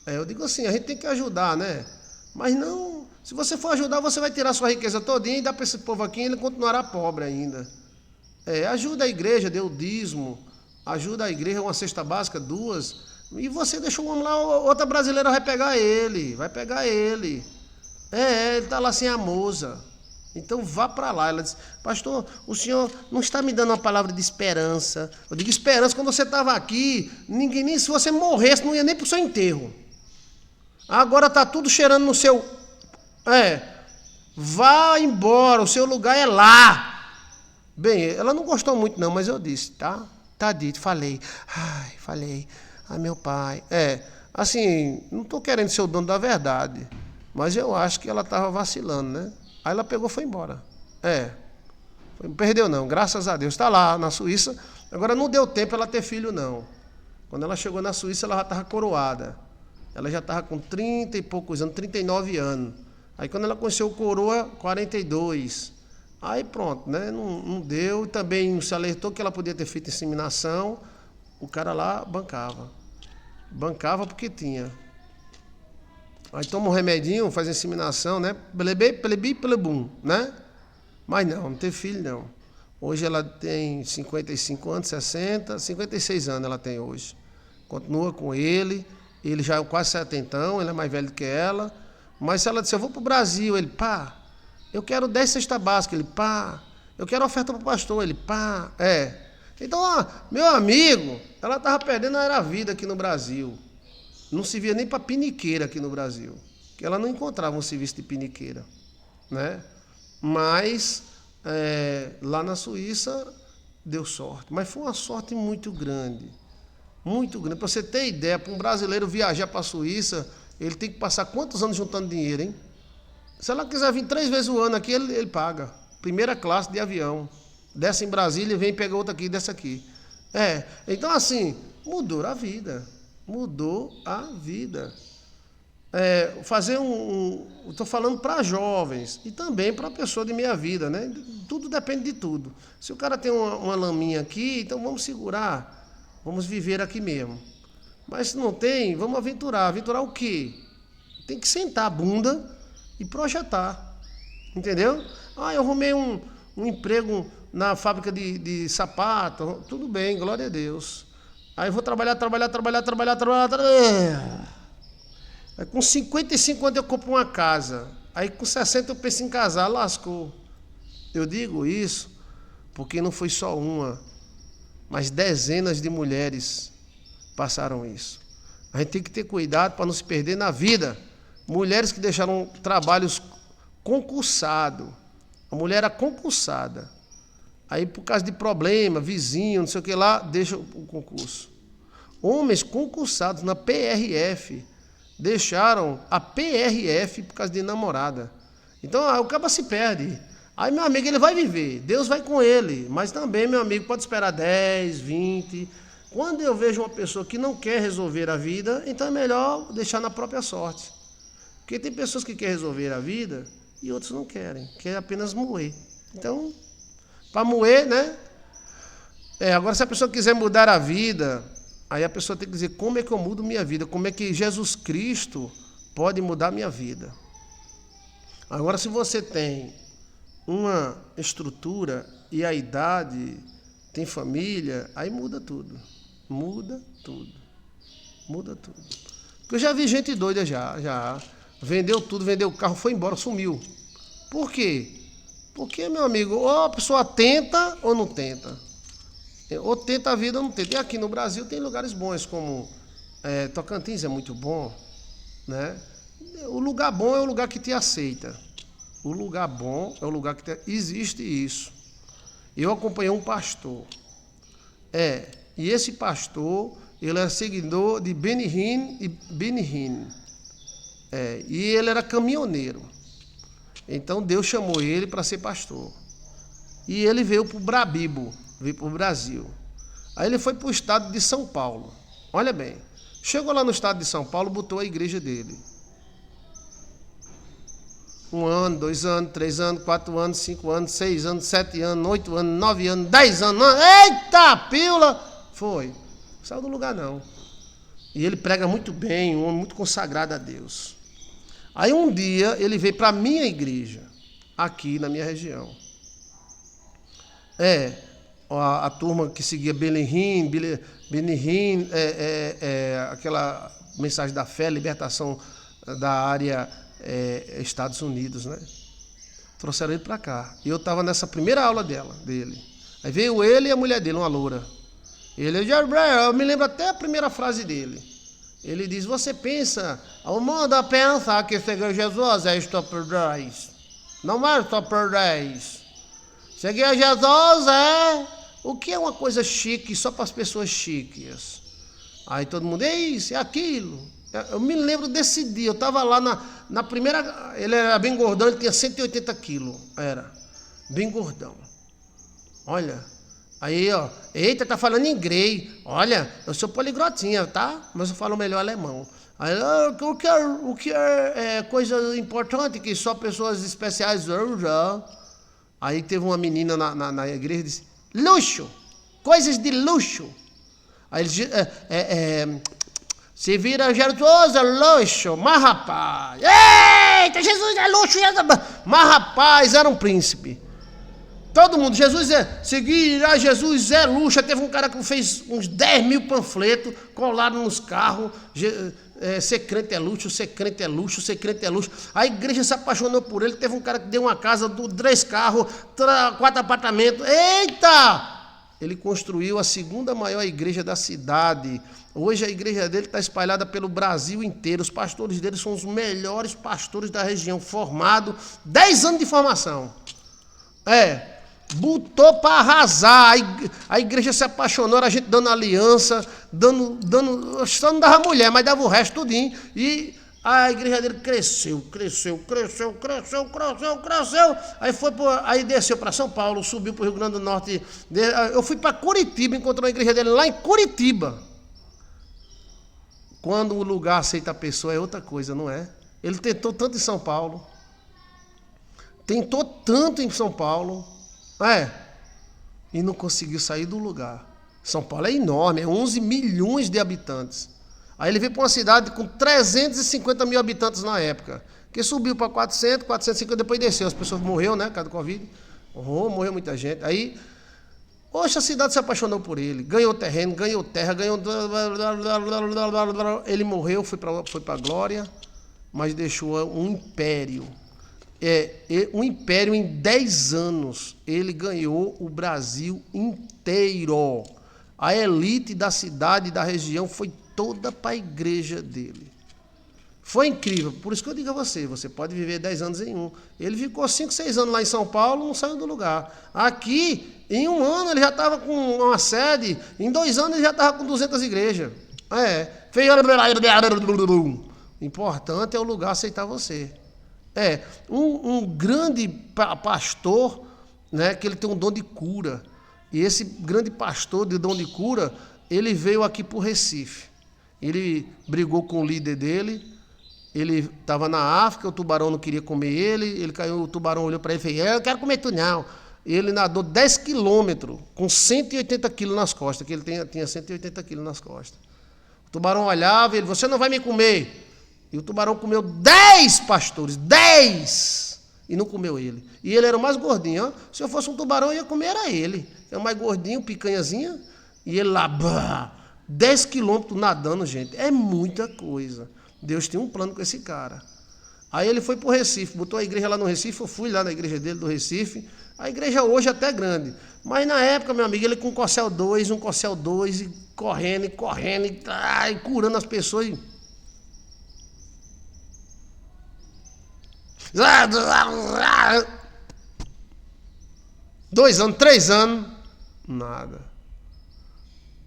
Eu digo assim, a gente tem que ajudar, né? Mas não, se você for ajudar, você vai tirar sua riqueza todinha e dar para esse povo aqui e ele continuará pobre ainda. Ajuda a igreja, dê o dízimo, ajuda a igreja, uma cesta básica, 2, e você deixa um homem lá, outra brasileira vai pegar ele. Ele está lá sem a moça. Então vá para lá. Ela disse, pastor, o senhor não está me dando uma palavra de esperança. Eu digo, esperança, quando você estava aqui, ninguém, nem se você morresse, não ia nem para o seu enterro. Agora está tudo cheirando no seu... vá embora, o seu lugar é lá. Bem, ela não gostou muito não, mas eu disse, tá? Tá dito, falei. Meu pai. Assim, não estou querendo ser o dono da verdade, mas eu acho que ela estava vacilando, né? Aí ela pegou e foi embora. Não perdeu não, graças a Deus. Está lá na Suíça. Agora não deu tempo ela ter filho não. Quando ela chegou na Suíça, ela já estava coroada. Ela já estava com 30 e poucos anos, 39 anos. Aí quando ela conheceu o coroa, 42. Aí pronto, né? Não deu. E também não se alertou que ela podia ter feito inseminação. O cara lá bancava. Bancava porque tinha. Aí toma um remedinho, faz inseminação, né? Pelebum, né? Mas não teve filho, não. Hoje ela tem 55 anos, 60, 56 anos ela tem hoje. Continua com ele já é quase 70, ele é mais velho que ela. Mas se ela disser, eu vou pro Brasil, ele, pá, eu quero 10 cestas básicas, ele, pá, eu quero oferta pro pastor, ele, pá, Então, meu amigo, ela tava perdendo a vida aqui no Brasil. Não se via nem para piniqueira aqui no Brasil, que ela não encontrava um serviço de piniqueira, né? Mas lá na Suíça deu sorte, mas foi uma sorte muito grande, muito grande. Para você ter ideia, para um brasileiro viajar para a Suíça, ele tem que passar quantos anos juntando dinheiro, hein? Se ela quiser vir 3 vezes o ano aqui, ele paga. Primeira classe de avião, desce em Brasília, vem pegar outra aqui, desce aqui. Então assim, mudou a vida. Mudou a vida. Estou falando para jovens e também para a pessoa de meia vida, né? Tudo depende de tudo. Se o cara tem uma laminha aqui, então vamos segurar, vamos viver aqui mesmo. Mas se não tem, vamos aventurar. Aventurar o quê? Tem que sentar a bunda e projetar, entendeu? Eu arrumei um emprego na fábrica de sapato, tudo bem, glória a Deus. Aí eu vou trabalhar. Aí com 55 anos eu compro uma casa. Aí com 60 eu penso em casar, lascou. Eu digo isso porque não foi só uma, mas dezenas de mulheres passaram isso. A gente tem que ter cuidado para não se perder na vida. Mulheres que deixaram trabalhos concursados. A mulher era concursada. Aí, por causa de problema, vizinho, não sei o que lá, deixa o concurso. Homens concursados na PRF deixaram a PRF por causa de namorada. Então, o cara se perde. Aí, meu amigo, ele vai viver. Deus vai com ele. Mas também, meu amigo, pode esperar 10, 20. Quando eu vejo uma pessoa que não quer resolver a vida, então é melhor deixar na própria sorte. Porque tem pessoas que querem resolver a vida e outros não querem. Querem apenas moer. Então... para moer, né? Agora, se a pessoa quiser mudar a vida, aí a pessoa tem que dizer, como é que eu mudo minha vida? Como é que Jesus Cristo pode mudar minha vida? Agora, se você tem uma estrutura e a idade, tem família, aí muda tudo. Muda tudo. Muda tudo. Porque eu já vi gente doida já. Vendeu tudo, vendeu o carro, foi embora, sumiu. Por quê? Porque, meu amigo, ou a pessoa tenta ou não tenta. Ou tenta a vida ou não tenta. E aqui no Brasil tem lugares bons, como Tocantins é muito bom, né? O lugar bom é o lugar que te aceita. O lugar bom é o lugar que te... Existe isso. Eu acompanhei um pastor. E esse pastor, ele era seguidor de Benny Hinn. E ele era caminhoneiro. Então Deus chamou ele para ser pastor. E ele veio para o Brabibo, veio para o Brasil. Aí ele foi para o estado de São Paulo. Olha bem, chegou lá no estado de São Paulo, botou a igreja dele. 1 ano, 2 anos, 3 anos, 4 anos, 5 anos, 6 anos, 7 anos, 8 anos, 9 anos, 10 anos. Eita, pílula! Foi. Não saiu do lugar, não. E ele prega muito bem, um homem muito consagrado a Deus. Aí um dia ele veio para a minha igreja, aqui na minha região. A turma que seguia Benny Hinn, aquela mensagem da fé, libertação da área Estados Unidos, né? Trouxeram ele para cá. E eu estava nessa primeira aula dele. Aí veio ele e a mulher dele, uma loura. Eu me lembro até a primeira frase dele. Ele diz: você pensa, o mundo pensa que seguir Jesus é estupidez. Não é estupidez. Seguir Jesus o que é uma coisa chique só para as pessoas chiques. Aí todo mundo, é isso, é aquilo. Eu me lembro desse dia, eu estava lá na primeira, ele era bem gordão, ele tinha 180 quilos, era, bem gordão. Olha, aí eita, tá falando inglês, olha, eu sou poliglotinha, tá? Mas eu falo melhor alemão. Aí, o que é coisa importante que só pessoas especiais usam. Aí teve uma menina na igreja e disse: luxo, coisas de luxo. Aí ele se vira Jesus é luxo, mas rapaz, eita, Jesus é luxo, mas rapaz, era um príncipe. Todo mundo, seguir a Jesus é luxo. Teve um cara que fez uns 10 mil panfletos colados nos carros. Ser crente é luxo, ser crente é luxo, ser crente é luxo. A igreja se apaixonou por ele. Teve um cara que deu uma casa, 3 carros, 4 apartamentos. Eita! Ele construiu a 2ª maior igreja da cidade. Hoje a igreja dele está espalhada pelo Brasil inteiro. Os pastores dele são os melhores pastores da região, formados, 10 anos de formação. Botou para arrasar. A igreja se apaixonou, a gente dando aliança, só não dava mulher, mas dava o resto tudinho. E a igreja dele cresceu. Aí desceu para São Paulo, subiu para o Rio Grande do Norte. Eu fui para Curitiba, encontrei a igreja dele lá em Curitiba. Quando o lugar aceita a pessoa é outra coisa, não é? Ele tentou tanto em São Paulo. E não conseguiu sair do lugar. São Paulo é enorme, é 11 milhões de habitantes. Aí ele veio para uma cidade com 350 mil habitantes na época, que subiu para 400, 450, depois desceu. As pessoas morreram, né, por causa do Covid. Morreu muita gente. Aí, a cidade se apaixonou por ele, ganhou terreno, ganhou terra, ganhou... Ele morreu, foi para a glória, mas deixou um império. Um império em 10 anos. Ele ganhou o Brasil inteiro. A elite da cidade e da região foi toda para a igreja dele. Foi incrível. Por isso que eu digo a você, você pode viver 10 anos em um. Ele ficou 5, 6 anos lá em São Paulo, não saiu do lugar. Aqui, em 1 ano, ele já estava com uma sede. Em 2 anos, ele já estava com 200 igrejas. Importante é o lugar aceitar você. Um grande pastor, né, que ele tem um dom de cura. E esse grande pastor de dom de cura, ele veio aqui para o Recife. Ele brigou com o líder dele. Ele estava na África, o tubarão não queria comer ele. Ele caiu, o tubarão olhou para ele e fez: eu quero comer tu não. Ele nadou 10 quilômetros com 180 quilos nas costas, que ele tinha 180 quilos nas costas. O tubarão olhava e ele: você não vai me comer. E o tubarão comeu 10 pastores, 10! E não comeu ele. E ele era o mais gordinho. Se eu fosse um tubarão, eu ia comer era ele. É o mais gordinho, picanhazinha. E ele lá, 10 quilômetros nadando, gente. É muita coisa. Deus tem um plano com esse cara. Aí ele foi para o Recife, botou a igreja lá no Recife, eu fui lá na igreja dele do Recife. A igreja hoje é até grande. Mas na época, meu amigo, ele com um Corsel 2, e correndo, e curando as pessoas. 2 anos, 3 anos, nada.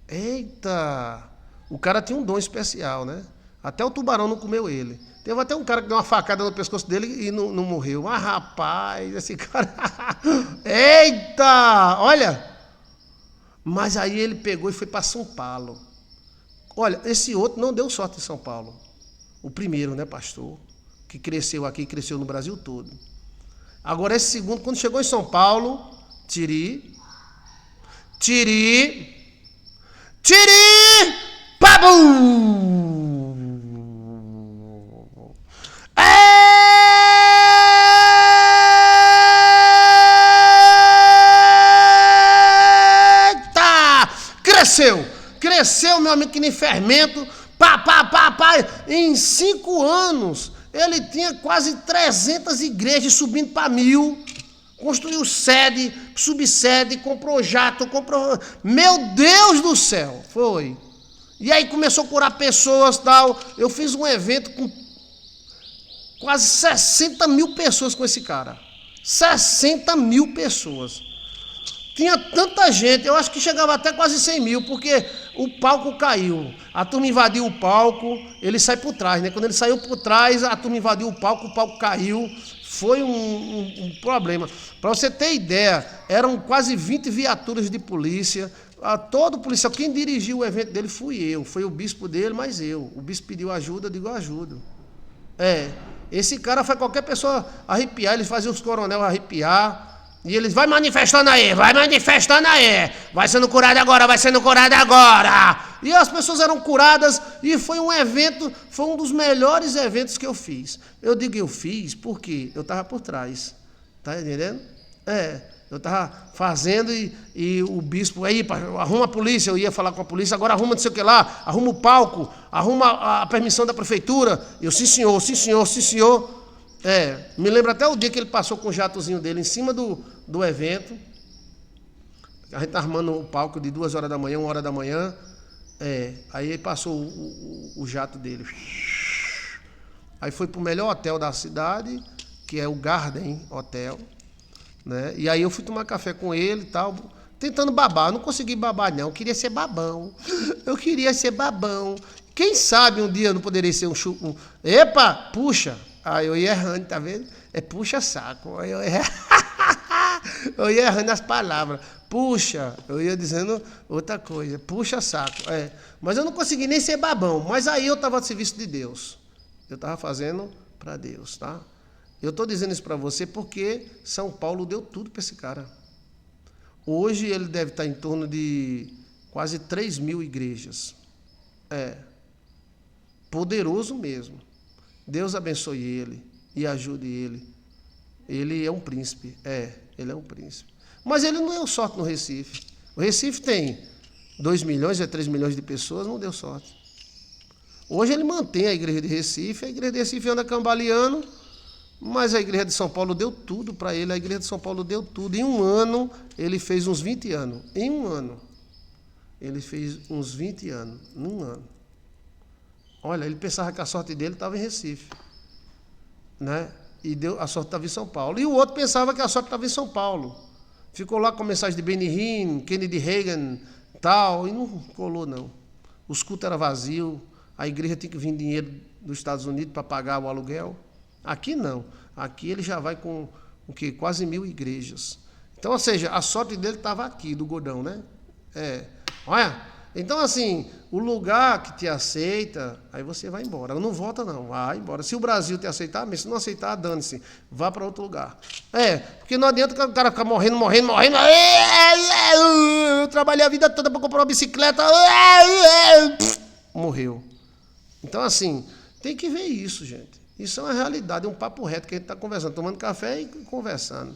Eita! O cara tinha um dom especial, né? Até o tubarão não comeu ele. Teve até um cara que deu uma facada no pescoço dele e não morreu. Mas, rapaz, esse cara... Eita! Olha! Mas aí ele pegou e foi para São Paulo. Olha, esse outro não deu sorte em São Paulo. O primeiro, né, pastor? Que cresceu aqui, cresceu no Brasil todo. Agora, esse segundo, quando chegou em São Paulo, tiri, pabu! Eita! Cresceu, meu amigo, que nem fermento. Pá. Em 5 anos, ele tinha quase 300 igrejas subindo para 1000. Construiu sede, subsede, comprou jato, comprou... Meu Deus do céu, foi. E aí começou a curar pessoas e tal. Eu fiz um evento com quase 60 mil pessoas com esse cara. 60 mil pessoas. Tinha tanta gente, eu acho que chegava até quase 100 mil, porque o palco caiu. A turma invadiu o palco, ele sai por trás, né? Quando ele saiu por trás, a turma invadiu o palco caiu. Foi um problema. Para você ter ideia, eram quase 20 viaturas de polícia. Todo policial, quem dirigiu o evento dele fui eu. Foi o bispo dele, mas eu. O bispo pediu ajuda, eu digo, eu ajudo. Esse cara faz qualquer pessoa arrepiar, ele fazia os coronel arrepiar. E eles, vai manifestando aí. Vai sendo curado agora. E as pessoas eram curadas e foi um evento, foi um dos melhores eventos que eu fiz. Eu digo eu fiz porque eu estava por trás. Tá entendendo? Eu estava fazendo e o bispo, aí, arruma a polícia, eu ia falar com a polícia, agora arruma não sei o que lá, arruma o palco, arruma a permissão da prefeitura. Eu, sim senhor. Me lembro até o dia que ele passou com o jatozinho dele em cima do evento. A gente tá armando o palco de 2 horas da manhã, 1 hora da manhã. Aí ele passou o jato dele. Aí foi pro melhor hotel da cidade, que é o Garden Hotel, né? E aí eu fui tomar café com ele e tal, tentando babar. Eu não consegui babar, não. Eu queria ser babão. Quem sabe um dia eu não poderia ser um... Epa, puxa! Aí eu ia errando, tá vendo? Puxa saco. Aí eu ia errando as palavras. Puxa, eu ia dizendo outra coisa. Puxa saco. Mas eu não consegui nem ser babão. Mas aí eu estava a serviço de Deus. Eu estava fazendo para Deus, tá? Eu estou dizendo isso para você porque São Paulo deu tudo para esse cara. Hoje ele deve estar em torno de quase 3 mil igrejas. Poderoso mesmo. Deus abençoe ele e ajude ele. Ele é um príncipe. Ele é um príncipe. Mas ele não deu sorte no Recife. O Recife tem 2 milhões, 3 milhões de pessoas, não deu sorte. Hoje ele mantém a igreja de Recife, a igreja de Recife anda cambaleando, mas a igreja de São Paulo deu tudo para ele, a igreja de São Paulo deu tudo. Em 1 ano, ele fez uns 20 anos. Em 1 ano. Ele fez uns 20 anos. Em 1 ano. Olha, ele pensava que a sorte dele estava em Recife, né? E a sorte estava em São Paulo. E o outro pensava que a sorte estava em São Paulo. Ficou lá com a mensagem de Benny Hinn, Kennedy Reagan, tal, e não colou, não. Os cultos eram vazios, a igreja tinha que vir dinheiro dos Estados Unidos para pagar o aluguel. Aqui não. Aqui ele já vai com o quê? Quase 1000 igrejas. Então, ou seja, a sorte dele estava aqui, do Godão, né? Olha... Então, assim, o lugar que te aceita, aí você vai embora. Não volta, não. Vai embora. Se o Brasil te aceitar, mas se não aceitar, dane-se. Vá para outro lugar. Porque não adianta o cara ficar morrendo. Eu trabalhei a vida toda para comprar uma bicicleta. Morreu. Então, assim, tem que ver isso, gente. Isso é uma realidade, é um papo reto que a gente está conversando, tomando café e conversando.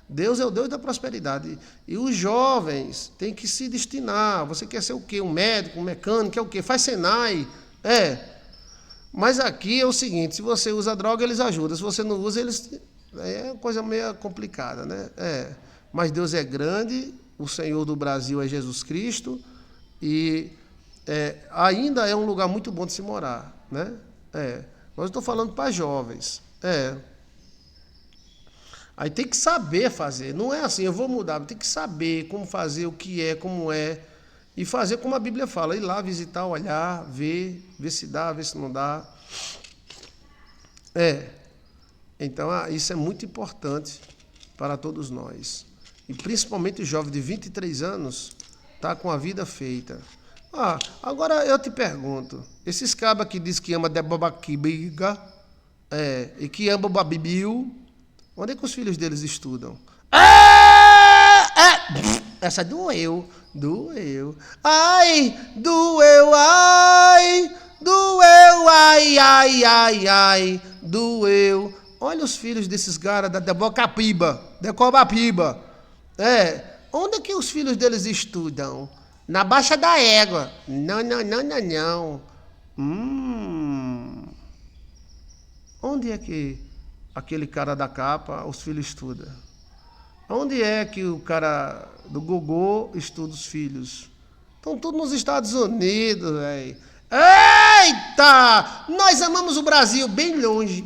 Deus é o Deus da prosperidade. E os jovens têm que se destinar. Você quer ser o quê? Um médico, um mecânico, quer o quê? Faz Senai. Mas aqui é o seguinte, se você usa droga, eles ajudam. Se você não usa, eles... É uma coisa meio complicada, né? Mas Deus é grande, o Senhor do Brasil é Jesus Cristo, e ainda é um lugar muito bom de se morar, né? Mas eu estou falando para jovens. Aí tem que saber fazer. Não é assim, eu vou mudar, tem que saber como fazer, o que é, como é. E fazer como a Bíblia fala, ir lá visitar, olhar, ver se dá, ver se não dá. Então, isso é muito importante para todos nós. E principalmente o jovem de 23 anos está com a vida feita. Agora eu te pergunto, esses cabas que diz que ama Debobaquibiga e que ama Babibiu, onde é que os filhos deles estudam? Essa doeu. Ai, doeu, ai, doeu, ai, doeu. Olha os filhos desses caras da Decobapiba. Onde é que os filhos deles estudam? Na Baixa da Égua. Não. Onde é que aquele cara da capa, os filhos estudam? Onde é que o cara do Gogô estuda os filhos? Estão tudo nos Estados Unidos, velho. Eita! Nós amamos o Brasil bem longe.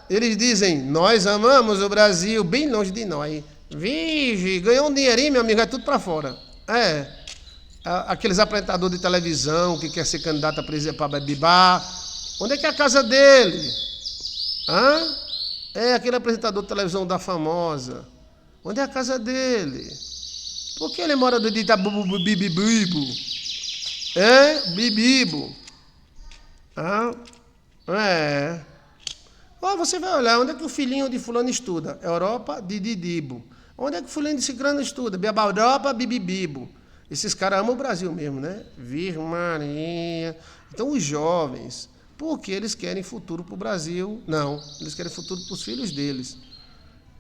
Eles dizem, nós amamos o Brasil bem longe de nós. Vige, ganhou um dinheirinho, meu amigo, é tudo pra fora. Aqueles apresentadores de televisão que quer ser candidato a Bebibá. Onde é que é a casa dele? Aquele apresentador de televisão da famosa. Onde é a casa dele? Por que ele mora do Itabubibibo? Bibibo. Você vai olhar, onde é que o filhinho de fulano estuda? Europa, de Didibo. Onde é que o filhinho de ciclano estuda? Europa, Bibibibo. Esses caras amam o Brasil mesmo, né? Virgem Maria. Então os jovens, porque eles querem futuro para o Brasil? Não, eles querem futuro para os filhos deles.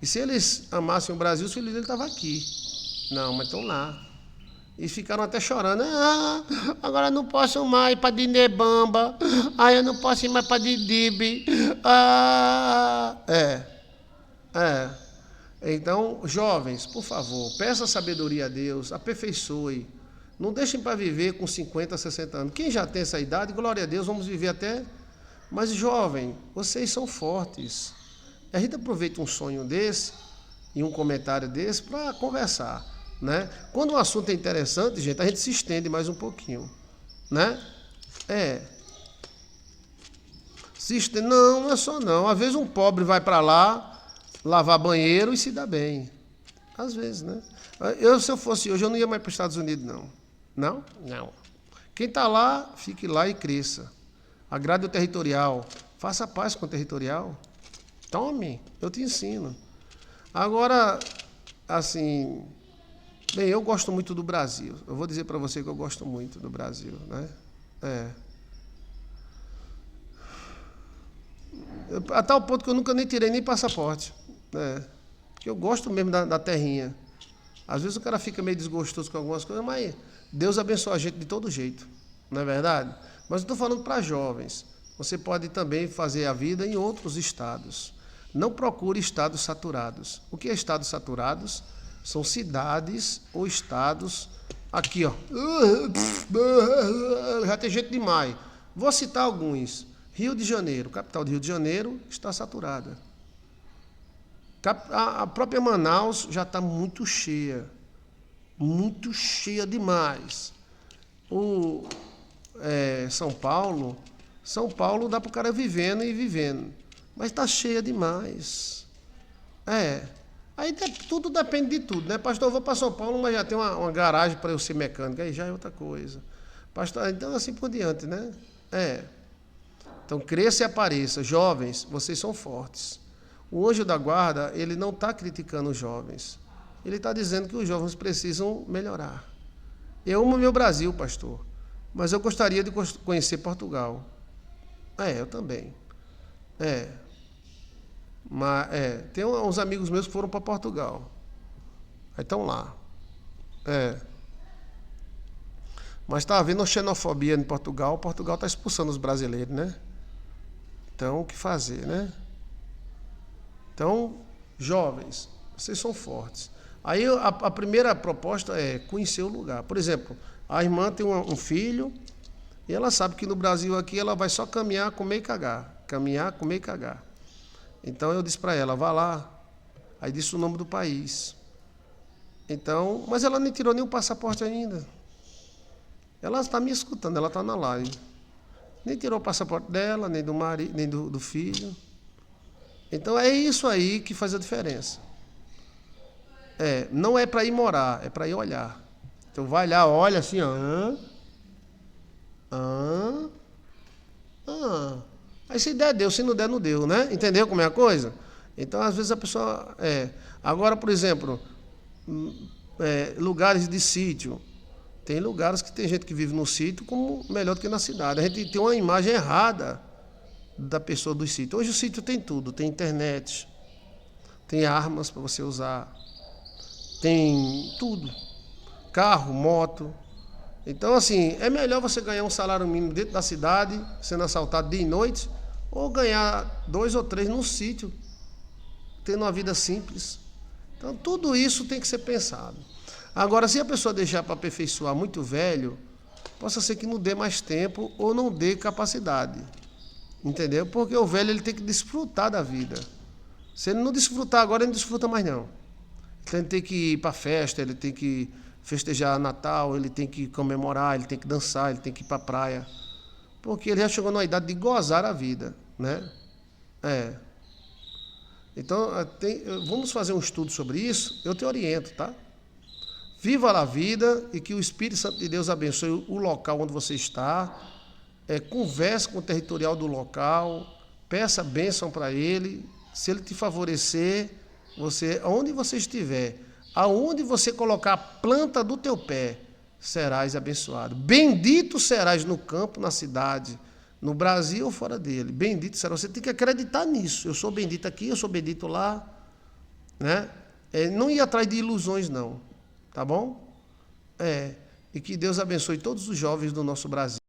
E se eles amassem o Brasil, os filhos deles estavam aqui. Não, mas estão lá. E ficaram até chorando. Agora eu não posso mais ir para Dinebamba. Eu não posso ir mais para Didibe. Então, jovens, por favor, peça sabedoria a Deus, aperfeiçoe. Não deixem para viver com 50, 60 anos. Quem já tem essa idade, glória a Deus, vamos viver até... Mas, jovem, vocês são fortes. A gente aproveita um sonho desse e um comentário desse para conversar, né? Quando o assunto é interessante, gente, a gente se estende mais um pouquinho, né? Se estende, não é só não. Às vezes um pobre vai para lá lavar banheiro e se dá bem. Às vezes, né? Se eu fosse hoje, eu não ia mais para os Estados Unidos, não. Não. Quem está lá, fique lá e cresça. Agrade o territorial. Faça paz com o territorial. Tome, eu te ensino. Agora, assim... Bem, eu gosto muito do Brasil. Eu vou dizer para você que eu gosto muito do Brasil, né? A tal ponto que eu nunca nem tirei nem passaporte, né? Porque eu gosto mesmo da terrinha. Às vezes o cara fica meio desgostoso com algumas coisas, mas Deus abençoa a gente de todo jeito, não é verdade? Mas eu estou falando para jovens. Você pode também fazer a vida em outros estados. Não procure estados saturados. O que é estados saturados? São cidades ou estados... Aqui, ó. Já tem gente demais. Vou citar alguns. Rio de Janeiro, capital do Rio de Janeiro, está saturada. A própria Manaus já está muito cheia demais. São Paulo dá para o cara vivendo e vivendo, mas está cheia demais. Aí tudo depende de tudo, né? Pastor, eu vou para São Paulo, mas já tem uma garagem para eu ser mecânico, aí já é outra coisa. Pastor, então assim por diante, né? Então cresça e apareça. Jovens, vocês são fortes. O anjo da guarda, ele não está criticando os jovens. Ele está dizendo que os jovens precisam melhorar. Eu amo meu Brasil, pastor, mas eu gostaria de conhecer Portugal. Eu também. Tem uns amigos meus que foram para Portugal. Aí estão lá. Mas está havendo uma xenofobia em Portugal. Portugal está expulsando os brasileiros, né? Então, o que fazer, né? Então, jovens, vocês são fortes. Aí a primeira proposta é conhecer o lugar. Por exemplo, a irmã tem um filho e ela sabe que no Brasil aqui ela vai só caminhar, comer e cagar. Caminhar, comer e cagar. Então eu disse para ela, vá lá. Aí disse o nome do país. Então, mas ela nem tirou nem o passaporte ainda. Ela está me escutando, ela está na live. Nem tirou o passaporte dela, nem do marido, nem do filho. Então é isso aí que faz a diferença. Não é para ir morar, é para ir olhar. Então vai lá, olha assim, ó. Aí se der, deu, se não der, não deu, né? Entendeu como é a coisa? Então, às vezes a pessoa... Agora, por exemplo, lugares de sítio. Tem lugares que tem gente que vive no sítio como melhor do que na cidade. A gente tem uma imagem errada da pessoa do sítio. Hoje o sítio tem tudo, tem internet, tem armas para você usar, tem tudo, carro, moto. Então, assim, é melhor você ganhar um salário mínimo dentro da cidade, sendo assaltado dia e noite, ou ganhar 2 ou 3 no sítio, tendo uma vida simples. Então, tudo isso tem que ser pensado. Agora, se a pessoa deixar para aperfeiçoar muito velho, possa ser que não dê mais tempo ou não dê capacidade. Entendeu? Porque o velho ele tem que desfrutar da vida. Se ele não desfrutar agora, ele não desfruta mais não. Então, ele tem que ir para a festa, ele tem que festejar Natal, ele tem que comemorar, ele tem que dançar, ele tem que ir para a praia. Porque ele já chegou na idade de gozar a vida, né? Então, vamos fazer um estudo sobre isso, eu te oriento, tá? Viva a vida e que o Espírito Santo de Deus abençoe o local onde você está. Converse com o territorial do local, peça bênção para ele. Se ele te favorecer, onde você estiver, aonde você colocar a planta do teu pé, serás abençoado. Bendito serás no campo, na cidade, no Brasil ou fora dele. Bendito serás. Você tem que acreditar nisso. Eu sou bendito aqui, eu sou bendito lá, né? Não ir atrás de ilusões, não. Tá bom? E que Deus abençoe todos os jovens do nosso Brasil.